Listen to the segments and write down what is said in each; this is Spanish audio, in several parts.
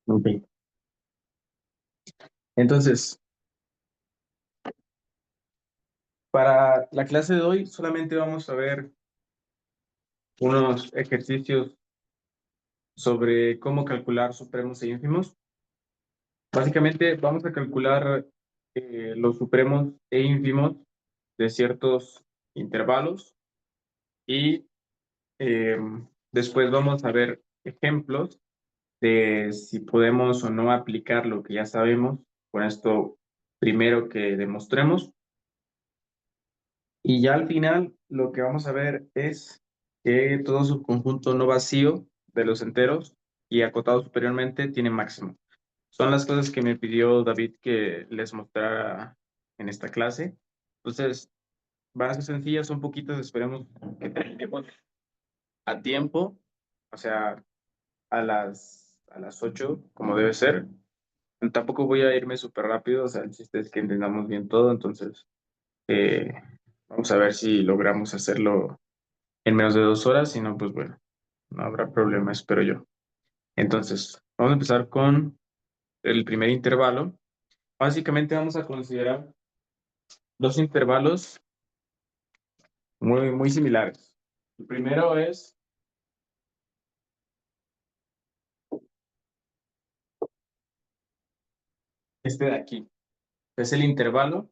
Ok. Entonces, para la clase de hoy solamente vamos a ver unos ejercicios sobre cómo calcular supremos e ínfimos. Básicamente vamos a calcular los supremos e ínfimos de ciertos intervalos y eh, después vamos a ver ejemplos de si podemos o no aplicar lo que ya sabemos con esto primero que demostremos. Y ya al final lo que vamos a ver es que todo subconjunto no vacío de los enteros y acotado superiormente tiene máximo. Son las cosas que me pidió David que les mostrara en esta clase. Entonces, van a ser sencillas, son poquitas, esperemos que terminemos a tiempo, o sea, a las 8 como debe ser. Tampoco voy a irme súper rápido, o sea, el chiste es que entendamos bien todo, entonces eh, vamos a ver si logramos hacerlo en menos de 2 horas, si no, pues bueno, no habrá problema, espero yo. Entonces, vamos a empezar con el primer intervalo. Básicamente vamos a considerar dos intervalos muy similares. El primero es este de aquí. Es el intervalo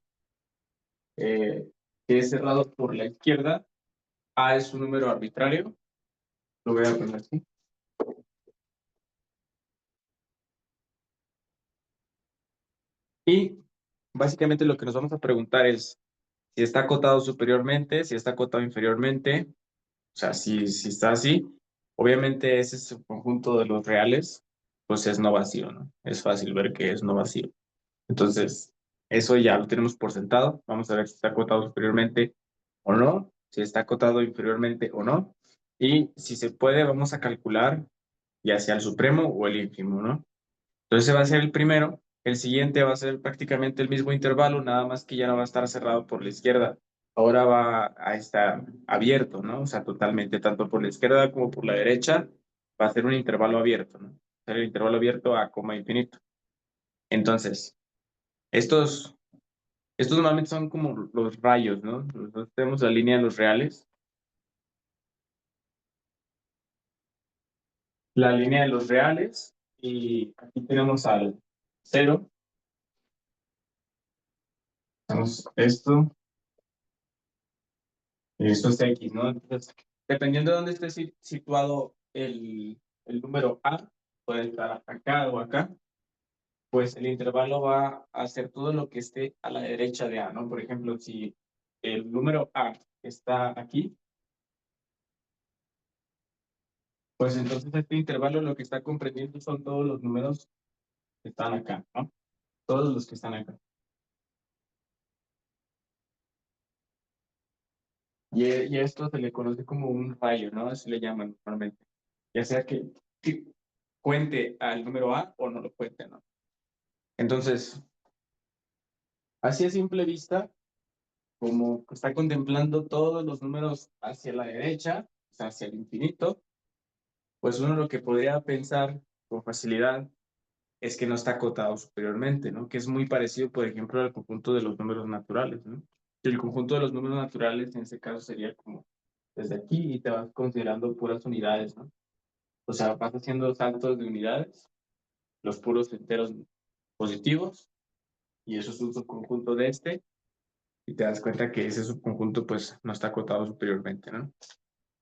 eh, que es cerrado por la izquierda. A es un número arbitrario. Lo voy a poner así. Y básicamente lo que nos vamos a preguntar es si está acotado superiormente, si está acotado inferiormente. O sea, si está así, obviamente ese subconjunto de los reales, pues es no vacío, ¿no? Es fácil ver que es no vacío. Entonces, eso ya lo tenemos por sentado. Vamos a ver si está acotado superiormente o no, si está acotado inferiormente o no. Y si se puede, vamos a calcular ya sea el supremo o el ínfimo, ¿no? Entonces, ese va a ser el primero. El siguiente va a ser prácticamente el mismo intervalo, nada más que ya no va a estar cerrado por la izquierda. Ahora va a estar abierto, ¿no? O sea, totalmente, tanto por la izquierda como por la derecha, va a ser un intervalo abierto, ¿no? Va a ser el intervalo abierto a coma infinito. Entonces, estos, estos normalmente son como los rayos, ¿no? Nosotros tenemos la línea de los reales, la línea de los reales, y aquí tenemos al cero, tenemos esto, y esto es X, ¿no? Entonces, dependiendo de dónde esté situado el número A, puede estar acá o acá, pues el intervalo va a hacer todo lo que esté a la derecha de A, ¿no? Por ejemplo, si el número A está aquí, pues entonces este intervalo lo que está comprendiendo son todos los números que están acá, ¿no? Todos los que están acá. Y esto se le conoce como un rayo, ¿no? Así le llaman normalmente. Ya sea que cuente al número A o no lo cuente, ¿no? Entonces, así a simple vista, como está contemplando todos los números hacia la derecha, o sea, hacia el infinito, pues uno lo que podría pensar con facilidad es que no está acotado superiormente, ¿no? Que es muy parecido, por ejemplo, al conjunto de los números naturales, ¿no? El conjunto de los números naturales en ese caso sería como desde aquí y te vas considerando puras unidades, ¿no? O sea, vas haciendo saltos de unidades, los puros enteros positivos, y eso es un subconjunto de este, y te das cuenta que ese subconjunto pues no está acotado superiormente, ¿no?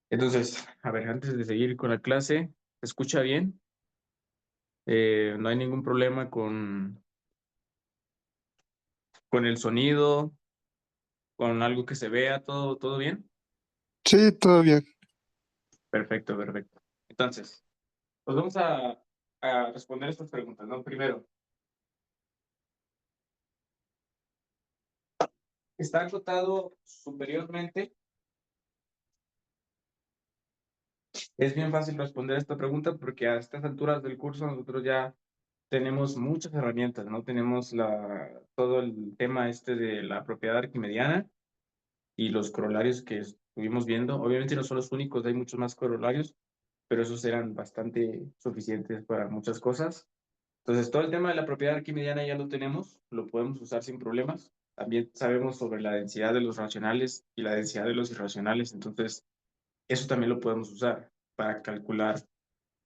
Entonces, a ver, antes de seguir con la clase, ¿se escucha bien? No hay ningún problema con el sonido, con algo que se vea, todo bien. Sí, todo bien. Perfecto, perfecto. Entonces, pues vamos a responder estas preguntas, ¿no? Primero, ¿está acotado superiormente? Es bien fácil responder esta pregunta porque a estas alturas del curso nosotros ya tenemos muchas herramientas, ¿no? Tenemos todo el tema este de la propiedad arquimediana y los corolarios que estuvimos viendo. Obviamente no son los únicos, hay muchos más corolarios, pero esos eran bastante suficientes para muchas cosas. Entonces, todo el tema de la propiedad arquimediana ya lo tenemos, lo podemos usar sin problemas. También sabemos sobre la densidad de los racionales y la densidad de los irracionales, entonces eso también lo podemos usar para calcular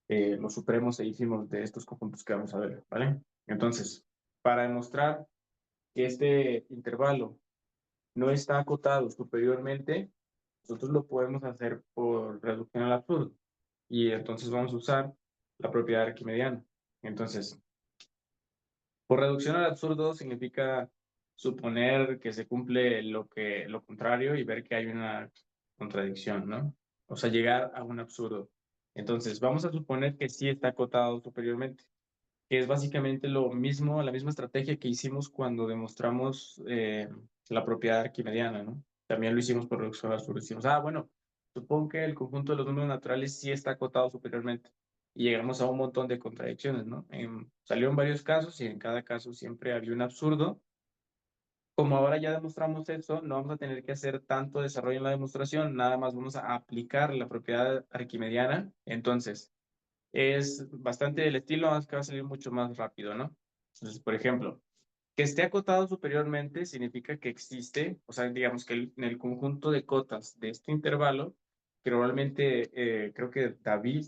los supremos e ínfimos de estos conjuntos que vamos a ver, ¿vale? Entonces, para demostrar que este intervalo no está acotado superiormente, nosotros lo podemos hacer por reducción al absurdo. Y entonces vamos a usar la propiedad arquimediana. Entonces, por reducción al absurdo significa suponer que se cumple lo contrario y ver que hay una contradicción, ¿no? O sea, llegar a un absurdo. Entonces, vamos a suponer que sí está acotado superiormente, que es básicamente lo mismo, la misma estrategia que hicimos cuando demostramos la propiedad arquimediana, ¿no? También lo hicimos por reducción al absurdo. Decimos, bueno, supongo que el conjunto de los números naturales sí está acotado superiormente. Y llegamos a un montón de contradicciones, ¿no? Salió en varios casos y en cada caso siempre había un absurdo. Como ahora ya demostramos eso, no vamos a tener que hacer tanto desarrollo en la demostración, nada más vamos a aplicar la propiedad arquimediana. Entonces, es bastante del estilo, más que va a salir mucho más rápido, ¿no? Entonces, por ejemplo, que esté acotado superiormente significa que existe, o sea, digamos que en el conjunto de cotas de este intervalo, que normalmente creo que David,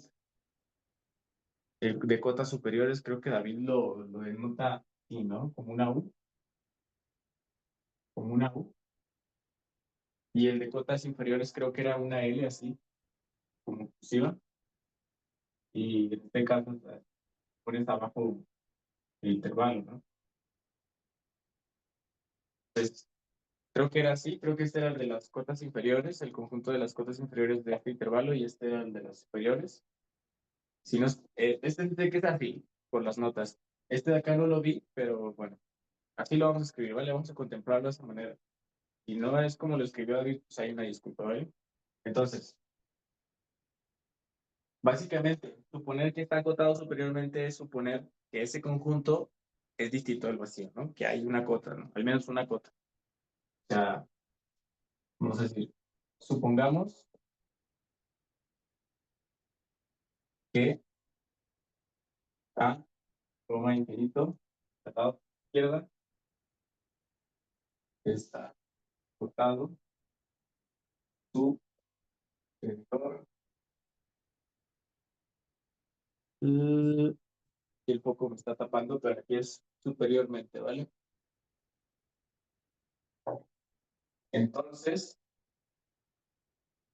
el de cotas superiores, creo que David lo denota así, ¿no? Como una U, y el de cotas inferiores creo que era una L así, como cursiva, y en este caso pones abajo el intervalo, ¿no? Entonces, creo que era así, creo que este era el de las cotas inferiores, el conjunto de las cotas inferiores de este intervalo, y este era el de las superiores. Si no, este de que está así, por las notas. Este de acá no lo vi, pero bueno, así lo vamos a escribir, ¿vale? Vamos a contemplarlo de esa manera. Si no es como lo escribió David, pues hay una disculpa, ¿vale? Entonces, básicamente, suponer que está acotado superiormente es suponer que ese conjunto es distinto del vacío, ¿no? Que hay una cota, ¿no? Al menos una cota. O sea, vamos a decir, supongamos que A, coma infinito, al lado izquierda, está acotado su sector. Y el foco me está tapando, pero aquí es superiormente, ¿vale? Entonces,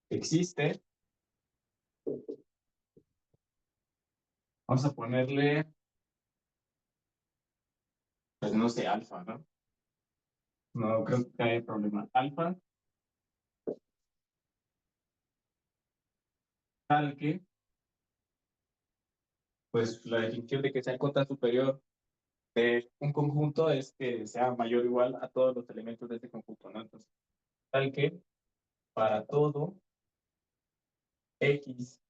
existe, vamos a ponerle, pues no sé, alfa, ¿no? No creo que haya problema. Alfa, tal que, pues la definición de que sea cota superior de un conjunto es que sea mayor o igual a todos los elementos de este conjunto, ¿no? Entonces, tal que para todo X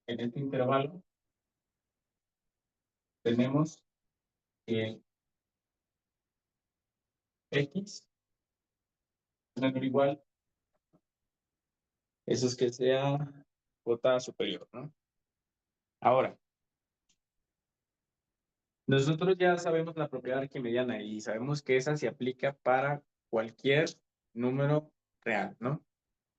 en este intervalo, tenemos que X menor o igual, eso es que sea cota superior, ¿no? Ahora, nosotros ya sabemos la propiedad arquimediana y sabemos que esa se aplica para cualquier número real, ¿no?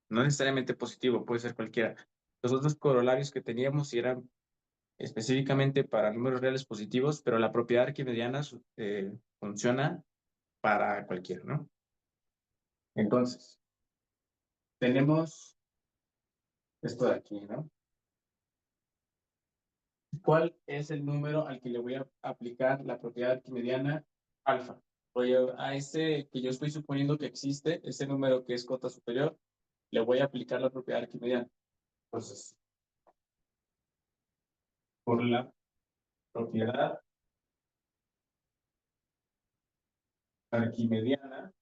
No necesariamente positivo, puede ser cualquiera. Los otros corolarios que teníamos sí eran específicamente para números reales positivos, pero la propiedad arquimediana funciona para cualquiera, ¿no? Entonces, tenemos esto de aquí, ¿no? ¿Cuál es el número al que le voy a aplicar la propiedad arquimediana alfa? Voy a ese que yo estoy suponiendo que existe, ese número que es cota superior, le voy a aplicar la propiedad arquimediana. Entonces, por la propiedad arquimediana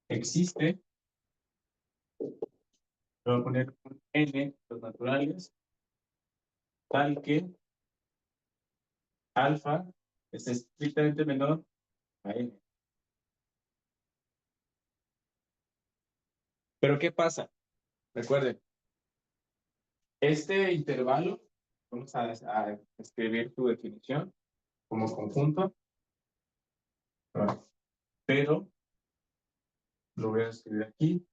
existe, voy a poner un n, los naturales, tal que alfa es estrictamente menor a n. Pero ¿qué pasa? Recuerden, este intervalo vamos a escribir tu definición como conjunto, pero lo voy a escribir aquí.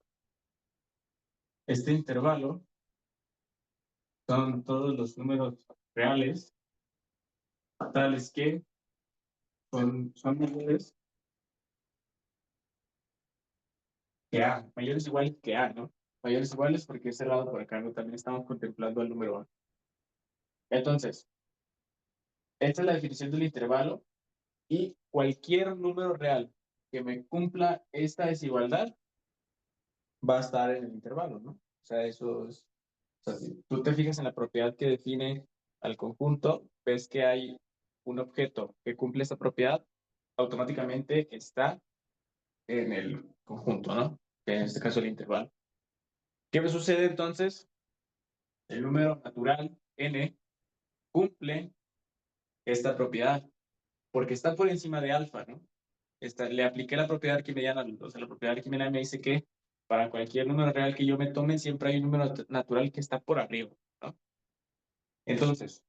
Este intervalo son todos los números reales, tales que son mayores que A, mayores iguales que A, ¿no? Mayores iguales porque es cerrado por acá, ¿no? También estamos contemplando el número A. Entonces, esta es la definición del intervalo y cualquier número real que me cumpla esta desigualdad va a estar en el intervalo, ¿no? O sea, eso es, o sea, si tú te fijas en la propiedad que define al conjunto, ves que hay un objeto que cumple esa propiedad, automáticamente está en el conjunto, ¿no? Que en este caso el intervalo. ¿Qué me sucede entonces? El número natural n cumple esta propiedad porque está por encima de alfa, ¿no? Le apliqué la propiedad arquimediana, o sea, la propiedad arquimediana me dice que para cualquier número real que yo me tome, siempre hay un número natural que está por arriba, ¿no? Entonces,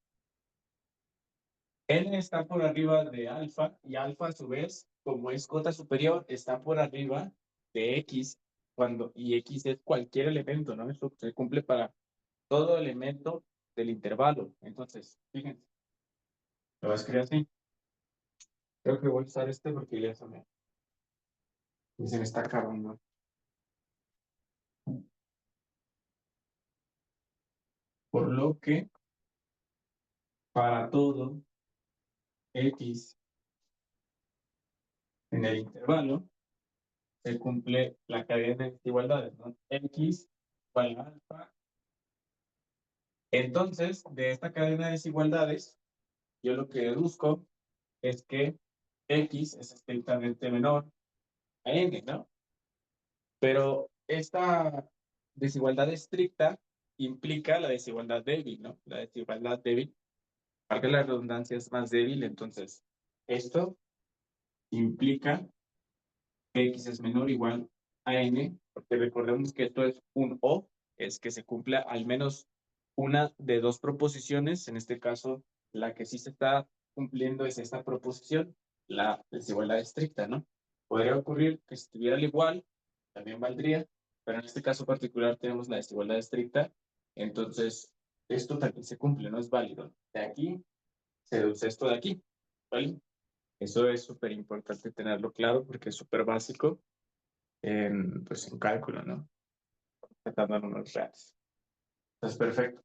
n está por arriba de alfa y alfa a su vez, como es cota superior, está por arriba de x y x es cualquier elemento, ¿no? Eso se cumple para todo elemento del intervalo. Entonces, fíjense, lo voy a escribir así. Creo que voy a usar este porque ya se me está acabando. Por lo que para todo x en el intervalo se cumple la cadena de desigualdades, ¿no? X igual a alfa. Entonces, de esta cadena de desigualdades, yo lo que deduzco es que x es estrictamente menor a n, ¿no? Pero esta desigualdad estricta implica la desigualdad débil, ¿no? La desigualdad débil, para que la redundancia es más débil, entonces esto implica que x es menor o igual a n, porque recordemos que esto es un o, es que se cumpla al menos una de dos proposiciones, en este caso la que sí se está cumpliendo es esta proposición, la desigualdad estricta, ¿no? Podría ocurrir que si estuviera al igual, también valdría, pero en este caso particular tenemos la desigualdad estricta, entonces esto también se cumple, no es válido. De aquí se deduce esto de aquí, ¿vale? Eso es súper importante tenerlo claro porque es súper básico pues en cálculo, ¿no? Tratando de números reales. Entonces, perfecto.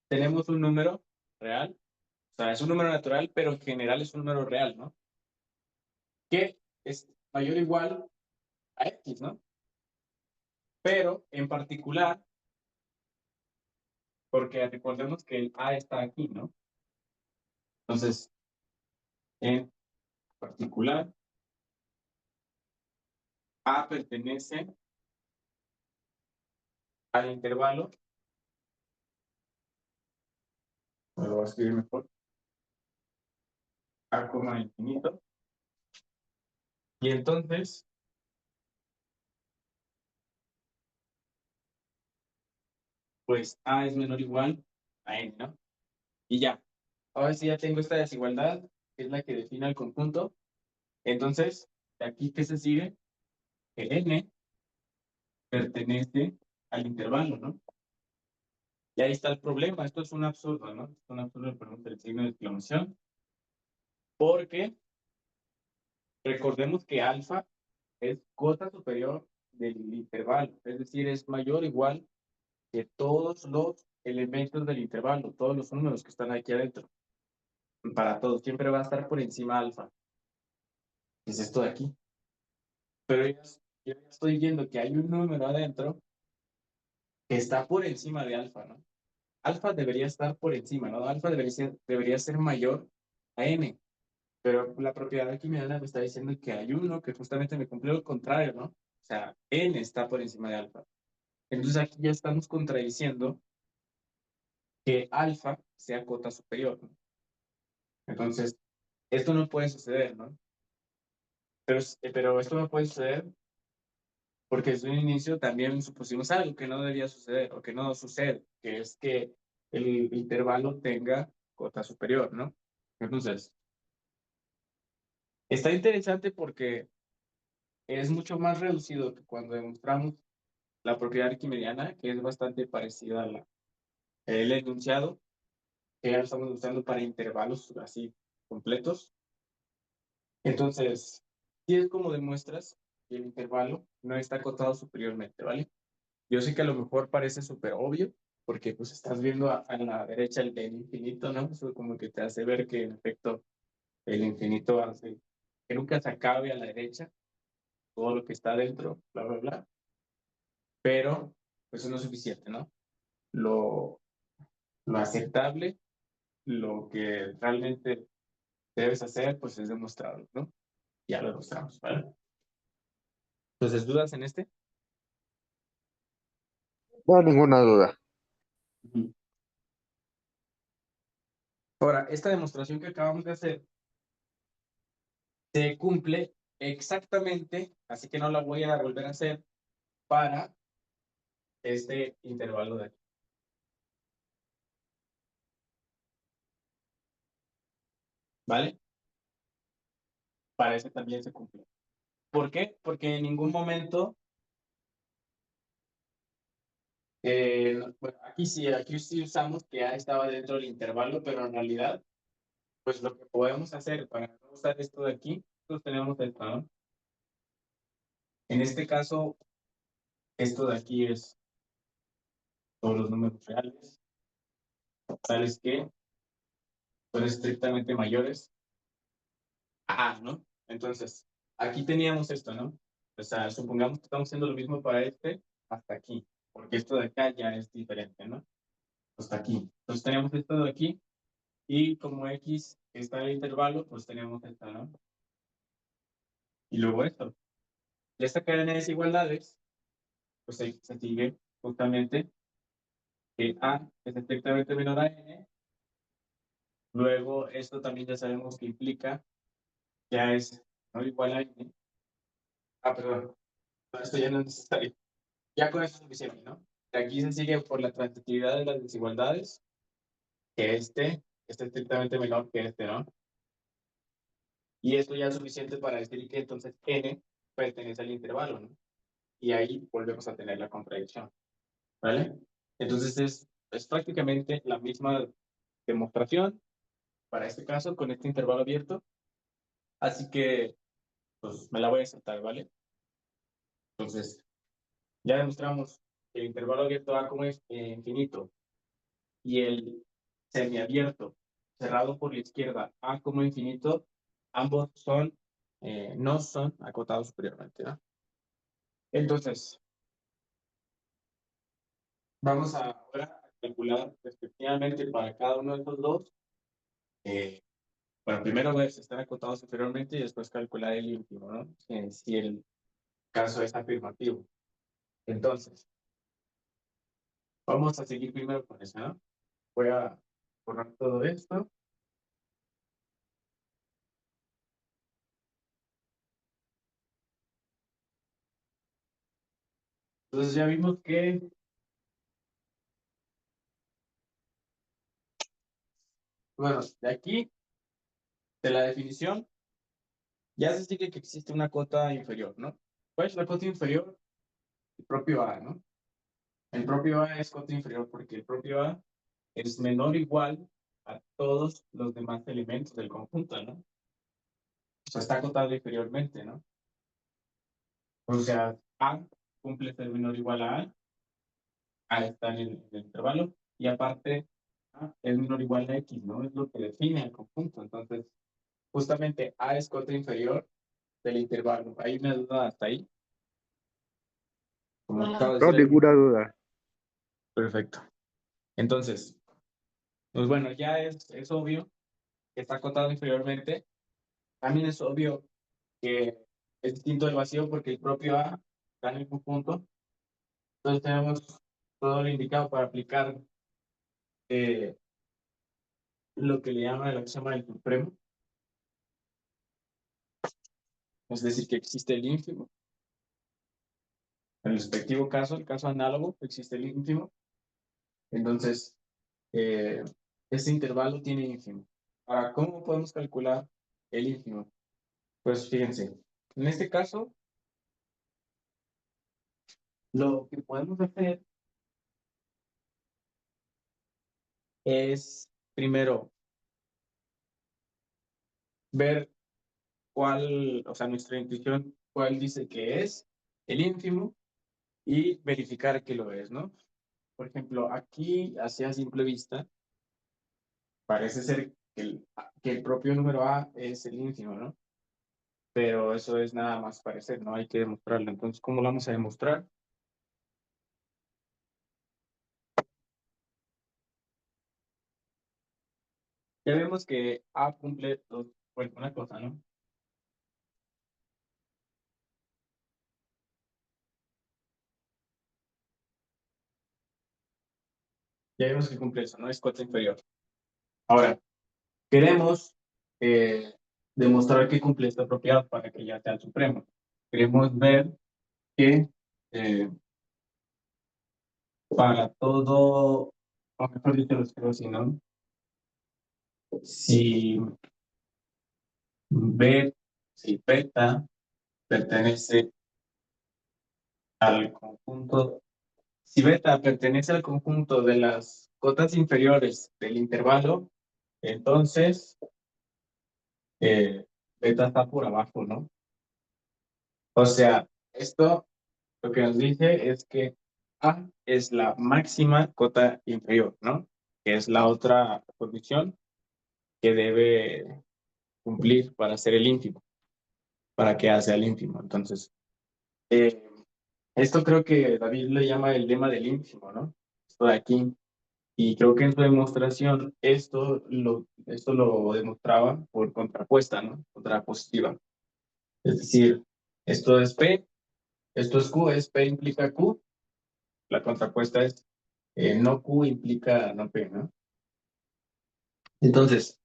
Tenemos un número real, o sea, es un número natural, pero en general es un número real, ¿no? Que es mayor o igual a x, ¿no? Pero en particular, porque recordemos que el a está aquí, ¿no? Entonces, en particular, a pertenece al intervalo, me lo voy a escribir mejor, a, infinito, y entonces, pues a es menor o igual a n, ¿no? Y ya. Ahora sí ya tengo esta desigualdad, que es la que define el conjunto. Entonces, de aquí, ¿qué se sigue? Que n pertenece al intervalo, ¿no? Y ahí está el problema. Esto es un absurdo, ¿no? Es un absurdo, perdón, el signo de exclamación. Porque recordemos que alfa es cota superior del intervalo. Es decir, es mayor o igual que todos los elementos del intervalo, todos los números que están aquí adentro. Para todos, siempre va a estar por encima alfa. ¿Qué es esto de aquí? Pero yo ya estoy viendo que hay un número adentro que está por encima de alfa, ¿no? Alfa debería estar por encima, ¿no? Alfa debería ser mayor a n, pero la propiedad aquí me está diciendo que hay uno que justamente me cumple lo contrario, ¿no? O sea, n está por encima de alfa. Entonces aquí ya estamos contradiciendo que alfa sea cota superior, ¿no? Entonces, esto no puede suceder, ¿no? Pero esto no puede suceder porque desde un inicio también supusimos algo que no debía suceder o que no sucede, que es que el intervalo tenga cota superior, ¿no? Entonces, está interesante porque es mucho más reducido que cuando demostramos la propiedad arquimediana, que es bastante parecida a el enunciado, que ya lo estamos usando para intervalos así completos. Entonces, sí es como demuestras que el intervalo no está acotado superiormente, ¿vale? Yo sé que a lo mejor parece súper obvio, porque pues estás viendo a la derecha el infinito, ¿no? Eso como que te hace ver que en efecto el infinito hace que nunca se acabe a la derecha, todo lo que está dentro, bla, bla, bla. Pero pues eso no es suficiente, ¿no? Lo, lo aceptable, lo que realmente debes hacer, pues es demostrarlo, ¿no? Ya lo demostramos, ¿vale? Entonces, ¿dudas en este? No hay ninguna duda. Ujú. Ahora, esta demostración que acabamos de hacer se cumple exactamente, así que no la voy a volver a hacer para este intervalo de aquí, ¿vale? Para ese también se cumple. ¿Por qué? Porque en ningún momento, bueno, aquí sí usamos que A estaba dentro del intervalo, pero en realidad, pues lo que podemos hacer para no usar esto de aquí, nosotros tenemos esto, ¿no? En este caso, esto de aquí es todos los números reales, tales que son estrictamente mayores a A, ¿no? Entonces, aquí teníamos esto, ¿no? O sea, supongamos que estamos haciendo lo mismo para este hasta aquí, porque esto de acá ya es diferente, ¿no? Hasta aquí. Entonces tenemos esto de aquí y como X está en el intervalo, pues tenemos esto, ¿no? Y luego esto. Y esta cadena de desigualdades, pues se sigue justamente que A es estrictamente menor a N. Luego esto también ya sabemos que implica que A es no igual a N. Ah, perdón. No, esto ya no es necesario. Ya con eso es suficiente, ¿no? De aquí se sigue por la transitividad de las desigualdades, que este es estrictamente menor que este, ¿no? Y esto ya es suficiente para decir que entonces N pertenece al intervalo, ¿no? Y ahí volvemos a tener la contradicción, ¿vale? Entonces es prácticamente la misma demostración para este caso con este intervalo abierto, así que pues me la voy a saltar, ¿vale? Entonces ya demostramos que el intervalo abierto A como es infinito y el semiabierto cerrado por la izquierda A como infinito, ambos son, no son acotados superiormente, ¿no? Entonces, vamos ahora a calcular respectivamente para cada uno de estos dos. Bueno, primero ver si están acotados superiormente y después calcular el último, ¿no? Si el caso es afirmativo. Entonces, vamos a seguir primero con eso, ¿no? Voy a borrar todo esto. Entonces ya vimos que, bueno, de aquí, de la definición, ya se sigue que existe una cota inferior, ¿no? ¿Cuál es la cota inferior? El propio A, ¿no? El propio A es cota inferior porque el propio A es menor o igual a todos los demás elementos del conjunto, ¿no? O sea, está acotado inferiormente, ¿no? O sea, A cumple ser menor o igual A está en el intervalo, y aparte A es menor o igual a X, ¿no? Es lo que define el conjunto. Entonces, justamente A es cota inferior del intervalo. ¿Hay una duda hasta ahí? Como acabo de No, decir ahí. ninguna duda. Perfecto. Entonces, pues bueno, ya es obvio que está acotado inferiormente. También es obvio que es distinto del vacío porque el propio A está en el conjunto. Entonces tenemos todo lo indicado para aplicar eh, lo que le llama el axioma del supremo, es decir, que existe el ínfimo. En el respectivo caso, el caso análogo, existe el ínfimo. Entonces, eh, este intervalo tiene ínfimo. Ahora, ¿cómo podemos calcular el ínfimo? Pues fíjense, en este caso, lo que podemos hacer es primero ver cuál, o sea, nuestra intuición, cuál dice que es el ínfimo y verificar que lo es, ¿no? Por ejemplo, aquí, así a simple vista, parece ser que el propio número A es el ínfimo, ¿no? Pero eso es nada más parecer, no hay que demostrarlo. Entonces, ¿cómo lo vamos a demostrar? Ya vemos que A cumple bueno, una cosa, ¿no? Ya vemos que cumple eso, ¿no? Es cota inferior. Ahora, queremos eh, demostrar que cumple esta propiedad para que ya sea el supremo. Queremos ver que para todo, o mejor dicho, lo escribo así, ¿no? Si B, si beta pertenece al conjunto, si beta pertenece al conjunto de las cotas inferiores del intervalo, entonces beta está por abajo, ¿no? O sea, esto lo que nos dice es que A es la máxima cota inferior, ¿no? Que es la otra condición que debe cumplir para hacer el ínfimo, para que haga el ínfimo. Entonces, eh, esto creo que David le llama el lema del ínfimo, ¿no? Esto de aquí. Y creo que en su demostración esto lo demostraba por contrapuesta, ¿no? Contrapositiva. Es decir, esto es P, esto es Q, es P implica Q, la contrapuesta es no Q implica no P, ¿no? Entonces,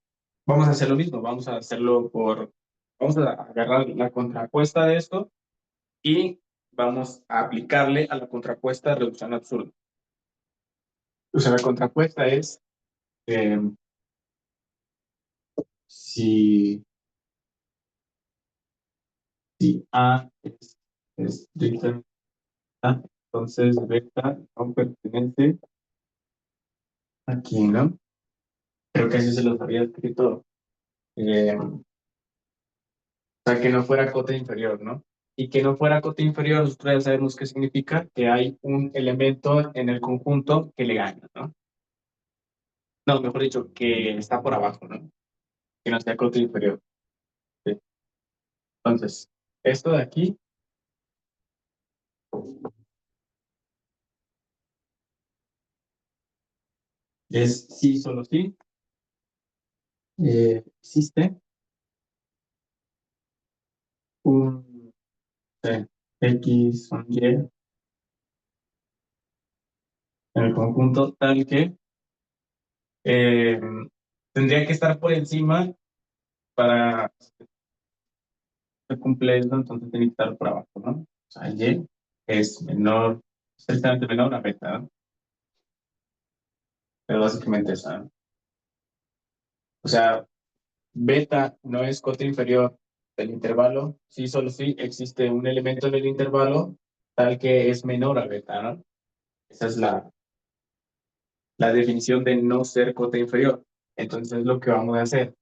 vamos a hacer lo mismo, vamos a agarrar la contrapuesta de esto y vamos a aplicarle a la contrapuesta reducción absurda. O sea, la contrapuesta es eh, si, si A es estrictamente A, entonces beta no pertenece aquí, ¿no? Creo que así se los había escrito. O sea, que no fuera cota inferior, ¿no? Y que no fuera cota inferior, nosotros ya sabemos qué significa, que hay un elemento en el conjunto que le gana, ¿no? No, mejor dicho, que está por abajo, ¿no? Que no sea cota inferior. ¿Sí? Entonces, esto de aquí es sí, solo sí. Existe un X, un Y en el conjunto tal que eh, tendría que estar por encima para cumplir esto, entonces tiene que estar por abajo, ¿no? O sea, Y es menor, estrictamente menor a beta, ¿no? Pero básicamente eso, ¿no? O sea, beta no es cota inferior del intervalo, sí, solo sí existe un elemento del intervalo tal que es menor a beta, ¿no? Esa es la definición de no ser cota inferior. Entonces, lo que vamos a hacer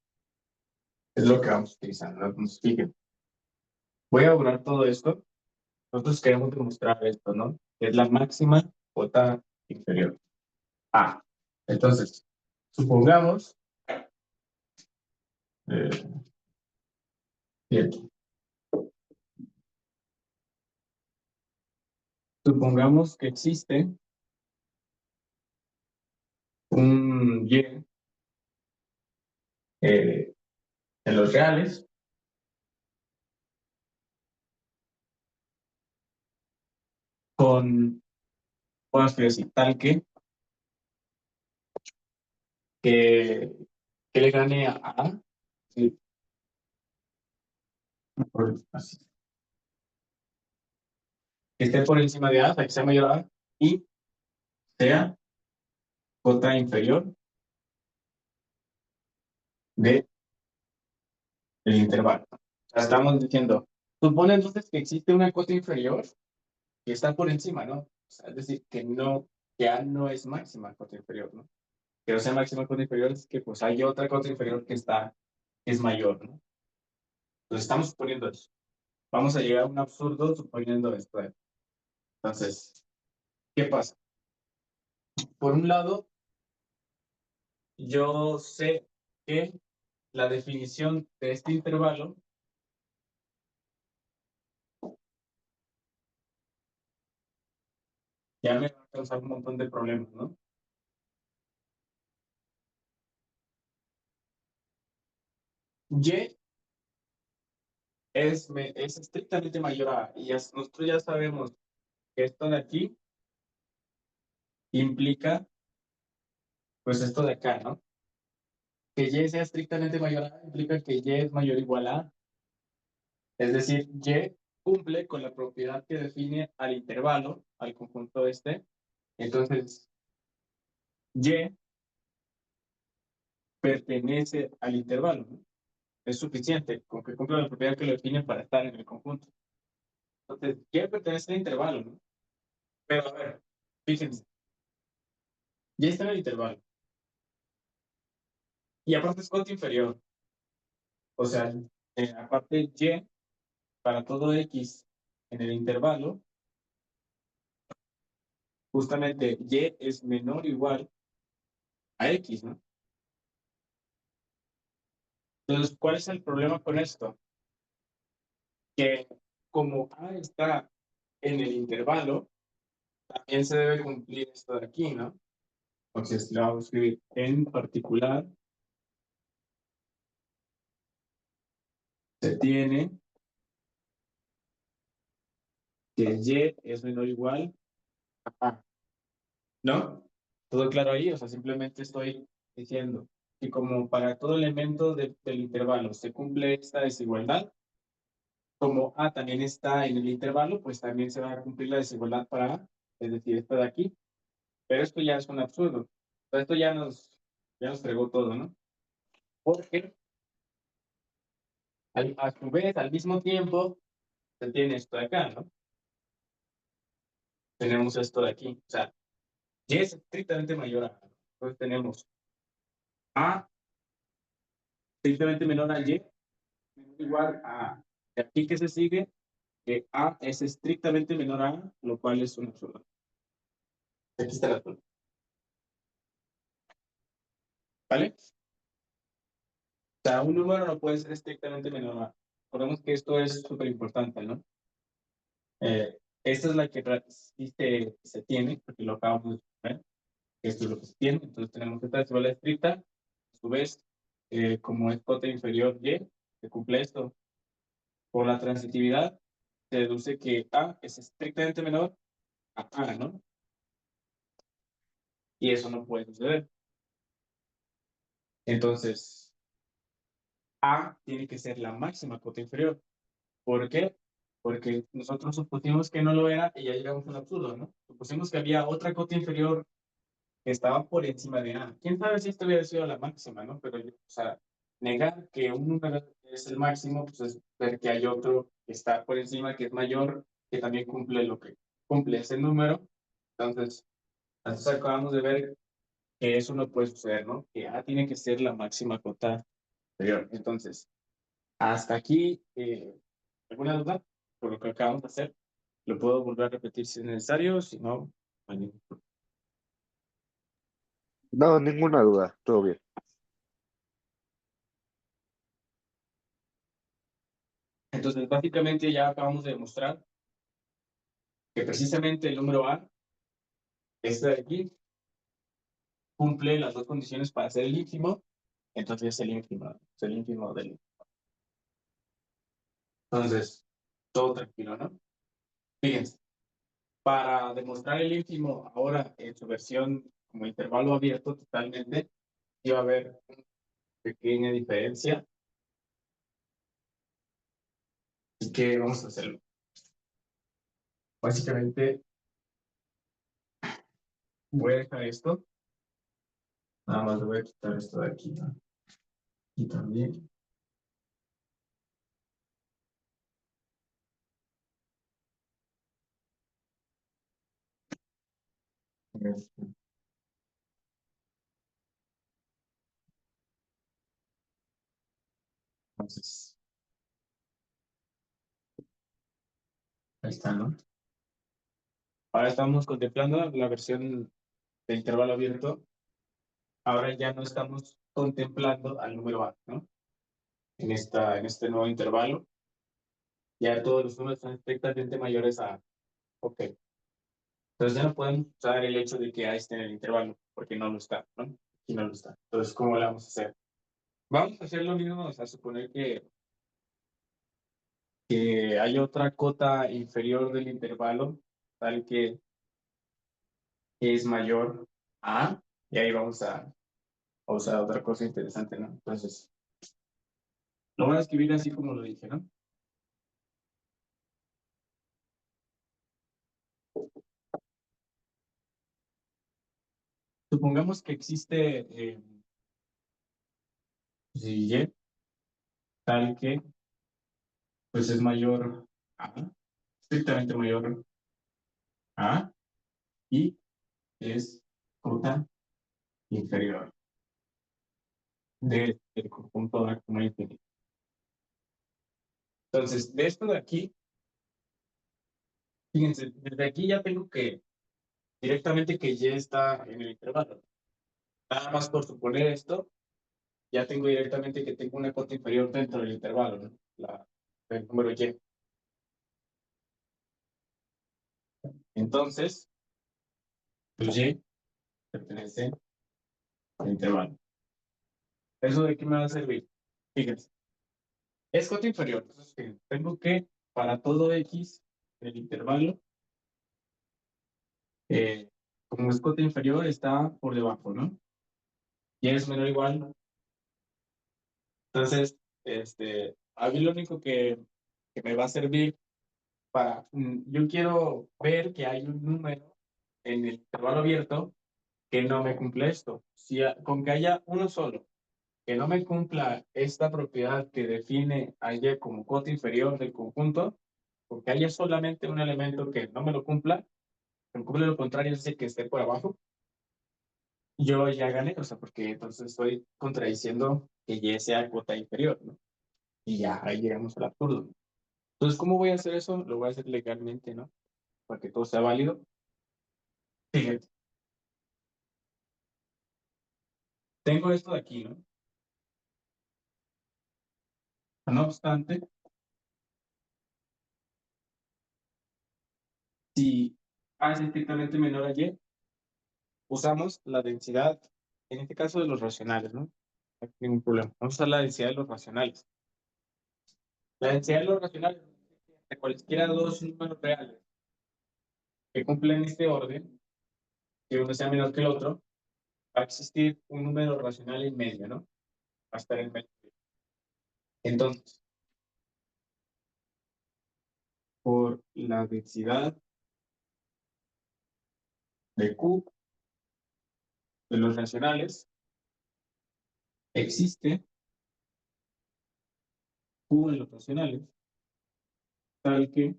es lo que vamos a utilizar, ¿no? Entonces, fíjense, voy a borrar todo esto. Nosotros queremos demostrar esto, ¿no? Que es la máxima cota inferior. A. Entonces, supongamos, eh, bien, supongamos que existe un Y eh, en los reales con, podemos decir, tal que, que le gane a A, sí, así, que esté por encima de A, o sea, que sea mayor a A, y sea cota inferior de el intervalo. O sea, estamos diciendo, supone entonces que existe una cota inferior que está por encima, ¿no? O sea, es decir, que no, ya no es máxima cota inferior, ¿no? Que no sea máxima cota inferior es que pues hay otra cota inferior que es mayor, ¿no? Entonces estamos suponiendo eso. Vamos a llegar a un absurdo suponiendo esto. Entonces, ¿qué pasa? Por un lado, yo sé que la definición de este intervalo ya me va a causar un montón de problemas, ¿no? Y es estrictamente mayor a, y nosotros ya sabemos que esto de aquí implica, pues esto de acá, ¿no? Que y sea estrictamente mayor a implica que y es mayor o igual a, es decir, y cumple con la propiedad que define al intervalo, al conjunto este. Entonces, y pertenece al intervalo, ¿no? Es suficiente con que cumpla la propiedad que lo define para estar en el conjunto. Entonces, y pertenece al intervalo, ¿no? Pero a ver, fíjense, y está en el intervalo. Y aparte es cota inferior. O sea, aparte y para todo x en el intervalo, justamente y es menor o igual a x, ¿no? Entonces, ¿cuál es el problema con esto? Que como a está en el intervalo, también se debe cumplir esto de aquí, ¿no? Entonces, le vamos a escribir en particular, se tiene que y es menor o igual a a, ¿no? ¿Todo claro ahí? O sea, simplemente estoy diciendo que como para todo elemento del intervalo se cumple esta desigualdad, como A también está en el intervalo, pues también se va a cumplir la desigualdad para A, es decir, esta de aquí. Pero esto ya es un absurdo. O sea, esto ya nos fregó todo, ¿no? Porque a su vez, al mismo tiempo, se tiene esto de acá, ¿no? Tenemos esto de aquí. O sea, Y es estrictamente mayor a A. Entonces tenemos A estrictamente menor a Y, igual a de aquí que se sigue, que A es estrictamente menor a A, lo cual es un absurdo. Aquí está la prueba. ¿Vale? O sea, un número no puede ser estrictamente menor a A. Recordemos que esto es súper importante, ¿no? Esta es la que sí se tiene, porque lo acabamos de ver. Esto es lo que se tiene. Entonces tenemos esta desigualdad estricta. A su vez, como es cota inferior Y, se cumple esto. Por la transitividad, se deduce que A es estrictamente menor a A, ¿no? Y eso no puede suceder. Entonces, A tiene que ser la máxima cota inferior. ¿Por qué? Porque nosotros supusimos que no lo era y ya llegamos al absurdo, ¿no? Supusimos que había otra cota inferior que estaba por encima de A. ¿Quién sabe si esto hubiera sido la máxima, ¿no? Pero, o sea, negar que un número es el máximo, pues es ver que hay otro que está por encima, que es mayor, que también cumple lo que cumple ese número. Entonces acabamos de ver que eso no puede suceder, ¿no? Que A tiene que ser la máxima cota inferior. Entonces, hasta aquí, ¿alguna duda por lo que acabamos de hacer? Lo puedo volver a repetir si es necesario, si no, no hay ningún problema. No, ninguna duda, todo bien. Entonces, básicamente ya acabamos de demostrar que precisamente el número A, este de aquí, cumple las dos condiciones para ser el ínfimo, entonces es el ínfimo del. Entonces, todo tranquilo, ¿no? Fíjense, para demostrar el ínfimo ahora en su versión como intervalo abierto totalmente, iba a haber una pequeña diferencia, así que vamos a hacerlo. Básicamente, voy a dejar esto Nada más le voy a quitar esto de aquí, ¿no? Y también. Este, Entonces, ahí está, ¿no? Ahora estamos contemplando la versión de intervalo abierto. Ahora ya no estamos contemplando al número A, ¿no? En este nuevo intervalo, ya todos los números son estrictamente mayores a OK. Entonces ya no podemos usar el hecho de que A esté en el intervalo, porque no lo está, ¿no? Aquí no lo está. Entonces, ¿cómo lo vamos a hacer? Vamos a hacer lo mismo, o sea, suponer que hay otra cota inferior del intervalo, tal que es mayor a A, y ahí vamos a usar otra cosa interesante, ¿no? Entonces, lo voy a escribir así como lo dije, ¿no? Supongamos que existe y tal que pues es mayor a, estrictamente mayor a, y es cota inferior del conjunto A como infinito. Entonces, de esto de aquí, fíjense, desde aquí ya tengo que directamente que Y está en el intervalo. Nada más por suponer esto, ya tengo directamente que tengo una cota inferior dentro del intervalo, ¿no? El número Y. Entonces, pues Y pertenece al intervalo. ¿Eso de qué me va a servir? Fíjense, es cota inferior. Entonces, tengo que, para todo X, el intervalo, eh, como es cota inferior, está por debajo, ¿no? Y es menor o igual. Entonces, a mí lo único que me va a servir para, yo quiero ver que hay un número en el intervalo abierto que no me cumple esto. Con que haya uno solo que no me cumpla esta propiedad que define a Y como cota inferior del conjunto, porque haya solamente un elemento que no me lo cumpla, que cumple lo contrario, es decir, que esté por abajo, yo ya gané, o sea, porque entonces estoy contradiciendo que Y sea cota inferior, ¿no? Y ya, ahí llegamos al absurdo. Entonces, ¿cómo voy a hacer eso? Lo voy a hacer legalmente, ¿no? Para que todo sea válido. Fíjate, tengo esto de aquí, ¿no? No obstante, si A es estrictamente menor a Y, usamos la densidad, en este caso de los racionales, ¿no? No hay ningún problema. Vamos a usar la densidad de los racionales. La densidad de los racionales de cualesquiera dos números reales que cumplen este orden, que uno sea menor que el otro, va a existir un número racional en medio, ¿no? Va a estar en medio. Entonces, por la densidad de Q de los racionales, existe Q en los racionales, tal que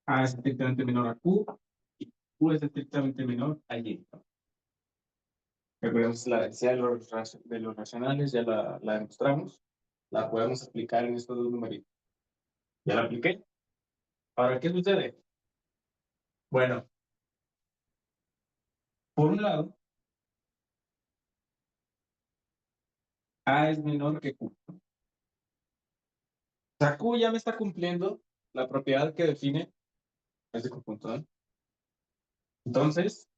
A es estrictamente menor a Q y Q es estrictamente menor a Y, ¿no? Recordemos la densidad de los racionales, ya la demostramos. La podemos aplicar en estos dos numeritos. Ya la apliqué. Ahora, ¿qué sucede? Bueno, por un lado, A es menor que Q. O sea, Q ya me está cumpliendo la propiedad que define este conjunto, ¿no? Entonces,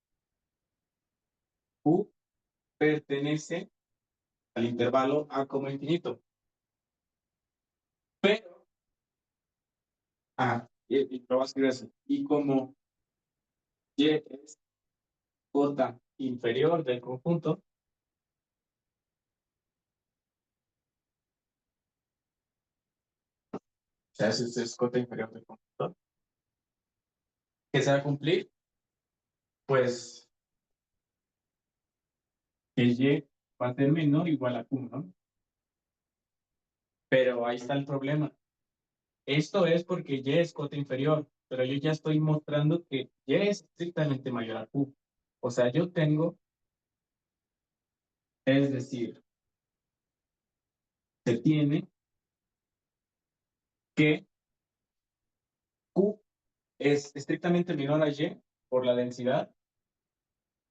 Q pertenece al intervalo A como infinito. Pero, y lo vas a escribir así. Y como Y es cota inferior del conjunto, o sea, es cota inferior del conjunto, que se va a cumplir, pues que Y va a ser menor o igual a Q, ¿no? Pero ahí está el problema. Esto es porque Y es cota inferior, pero yo ya estoy mostrando que Y es estrictamente mayor a Q. O sea, yo tengo, es decir, se tiene que Q es estrictamente menor a Y por la densidad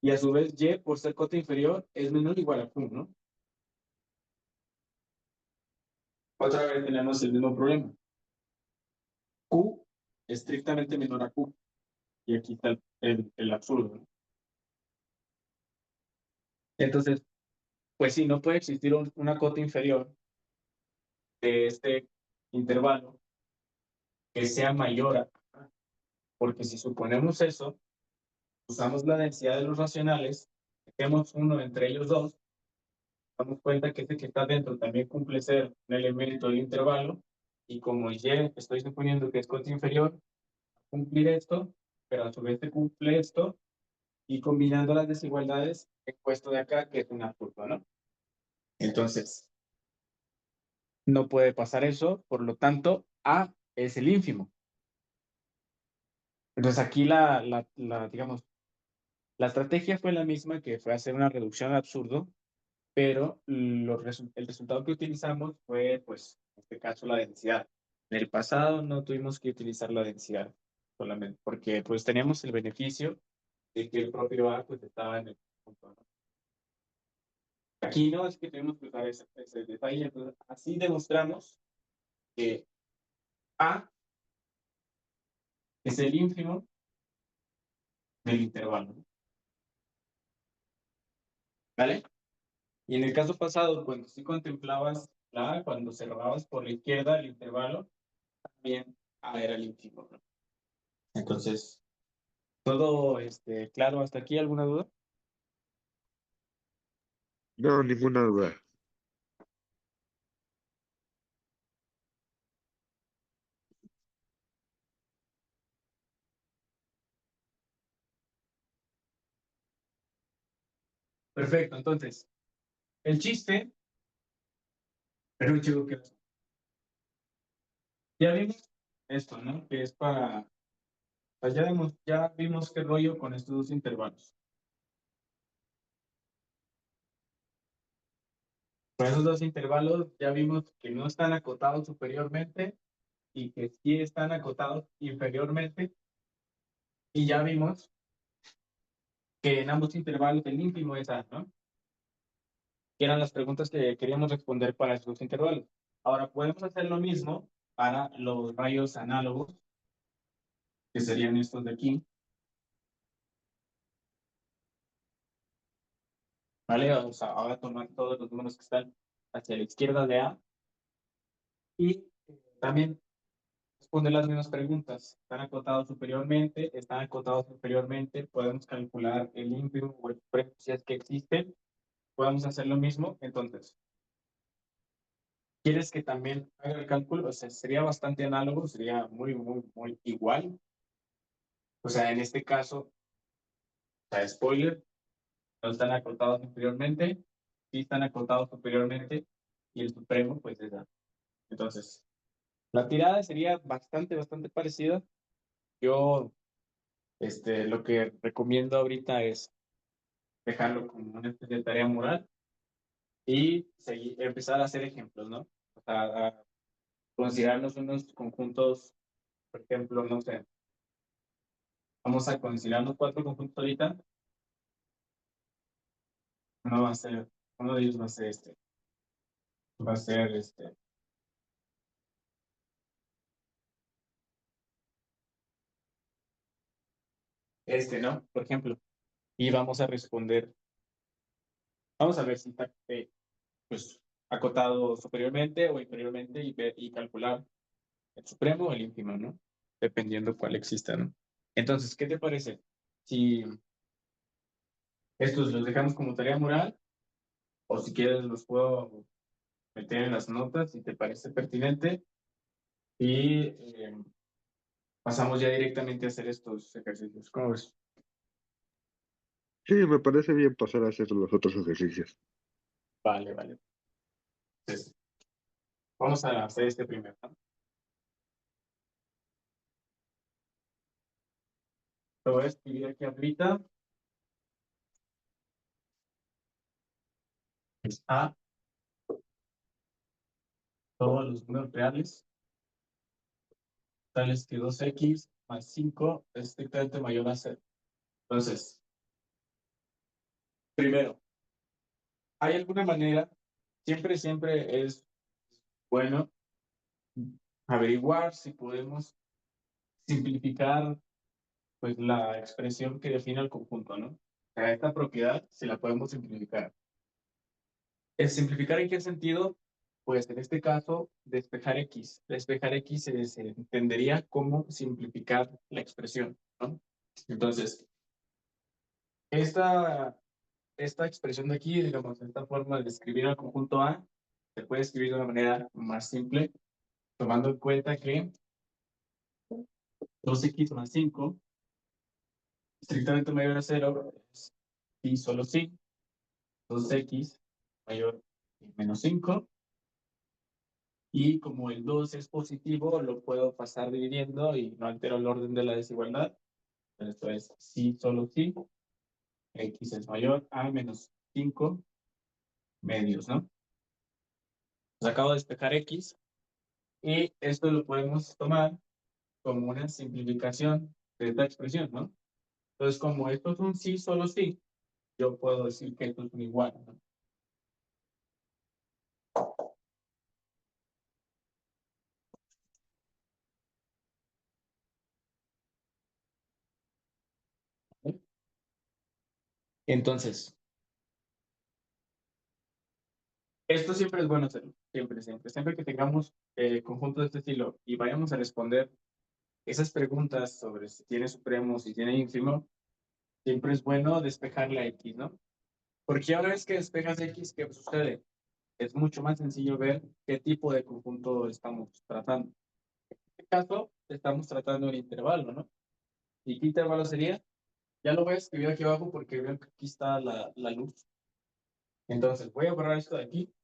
y a su vez Y por ser cota inferior es menor o igual a Q, ¿no? Otra vez tenemos el mismo problema. Q estrictamente menor a Q. Y aquí está el absurdo, ¿no? Entonces, pues sí, no puede existir una cota inferior de este intervalo que sea mayor a, porque si suponemos eso, usamos la densidad de los racionales, metemos uno entre ellos dos, damos cuenta que este que está dentro también cumple ser un elemento del intervalo, y como Y estoy suponiendo que es cota inferior, cumplir esto, pero a su vez se cumple esto, y combinando las desigualdades, he puesto de acá que es una curva, ¿no? Entonces, no puede pasar eso, por lo tanto, A es el ínfimo. Entonces aquí digamos, la estrategia fue la misma, que fue hacer una reducción al absurdo, pero el resultado que utilizamos fue, pues, en este caso, la densidad. En el pasado no tuvimos que utilizar la densidad solamente, porque pues teníamos el beneficio de que el propio A pues estaba en el punto, ¿no? Aquí no es que tuvimos que usar ese detalle, entonces así demostramos que A es el ínfimo del intervalo, ¿no? ¿Vale? Y en el caso pasado, cuando sí contemplabas la A, cuando cerrabas por la izquierda el intervalo, también A era el ínfimo, ¿no? Entonces, ¿todo claro hasta aquí? ¿Alguna duda? No, ninguna duda. Perfecto, entonces, el chiste, pero un chico que ya vimos esto, ¿no? Que es para, pues ya vimos qué rollo con estos dos intervalos. Con esos dos intervalos ya vimos que no están acotados superiormente y que sí están acotados inferiormente. Y ya vimos que en ambos intervalos el ínfimo es A, ¿no? Que eran las preguntas que queríamos responder para esos intervalos. Ahora, podemos hacer lo mismo para los rayos análogos, que serían estos de aquí, ¿vale? O sea, ahora tomar todos los números que están hacia la izquierda de A y también responder las mismas preguntas. Están acotados superiormente, podemos calcular el ínfimo o el supremo si es que existen, podemos hacer lo mismo. Entonces, ¿quieres que también haga el cálculo? O sea, sería bastante análogo, sería muy igual. O sea, en este caso, o sea, spoiler, no están acotados inferiormente, sí están acotados superiormente, y el supremo, pues es A. Entonces, la tirada sería bastante parecida. Yo, lo que recomiendo ahorita es dejarlo como una especie de tarea moral y empezar a hacer ejemplos, ¿no? O sea, a considerarnos unos conjuntos, por ejemplo, no sé, vamos a considerarnos cuatro conjuntos ahorita. Uno va a ser, uno de ellos va a ser va a ser ¿no? Por ejemplo, y vamos a responder, vamos a ver si está, pues, acotado superiormente o inferiormente y calcular el supremo o el ínfimo, ¿no? Dependiendo cuál exista, ¿no? Entonces, ¿qué te parece? Si estos los dejamos como tarea moral, o si quieres los puedo meter en las notas si te parece pertinente, y pasamos ya directamente a hacer estos ejercicios. ¿Cómo ves? Sí, me parece bien pasar a hacer los otros ejercicios. Vale, vale. Entonces, vamos a hacer este primero, ¿no? Lo voy a escribir aquí ahorita. Es A, todos los números reales, tales que 2x más 5 es estrictamente mayor a 0. Entonces, primero, ¿hay alguna manera? Siempre es bueno averiguar si podemos simplificar pues la expresión que define el conjunto, ¿no? O sea, esta propiedad si la podemos simplificar. ¿El simplificar en qué sentido? Pues en este caso, despejar x. Despejar x se entendería como simplificar la expresión, ¿no? Entonces, esta expresión de aquí, digamos, esta forma de escribir el conjunto A, se puede escribir de una manera más simple, tomando en cuenta que 2x más 5 estrictamente mayor a 0 es y solo si 2x mayor que menos 5, y como el 2 es positivo, lo puedo pasar dividiendo y no altero el orden de la desigualdad. Esto es si solo si x es mayor a menos 5 medios, ¿no? Pues acabo de despejar x y esto lo podemos tomar como una simplificación de esta expresión, ¿no? Entonces, como esto es un sí, solo sí, yo puedo decir que esto es un igual, ¿no? Entonces, esto siempre es bueno hacerlo, siempre que tengamos conjuntos de este estilo y vayamos a responder esas preguntas sobre si tiene supremo, si tiene ínfimo, siempre es bueno despejar la X, ¿no? Porque una vez que despejas X, ¿qué sucede? Es mucho más sencillo ver qué tipo de conjunto estamos tratando. En este caso, estamos tratando el intervalo, ¿no? ¿Y qué intervalo sería? Ya lo voy a escribir aquí abajo porque veo que aquí está la luz. Entonces, voy a borrar esto de aquí.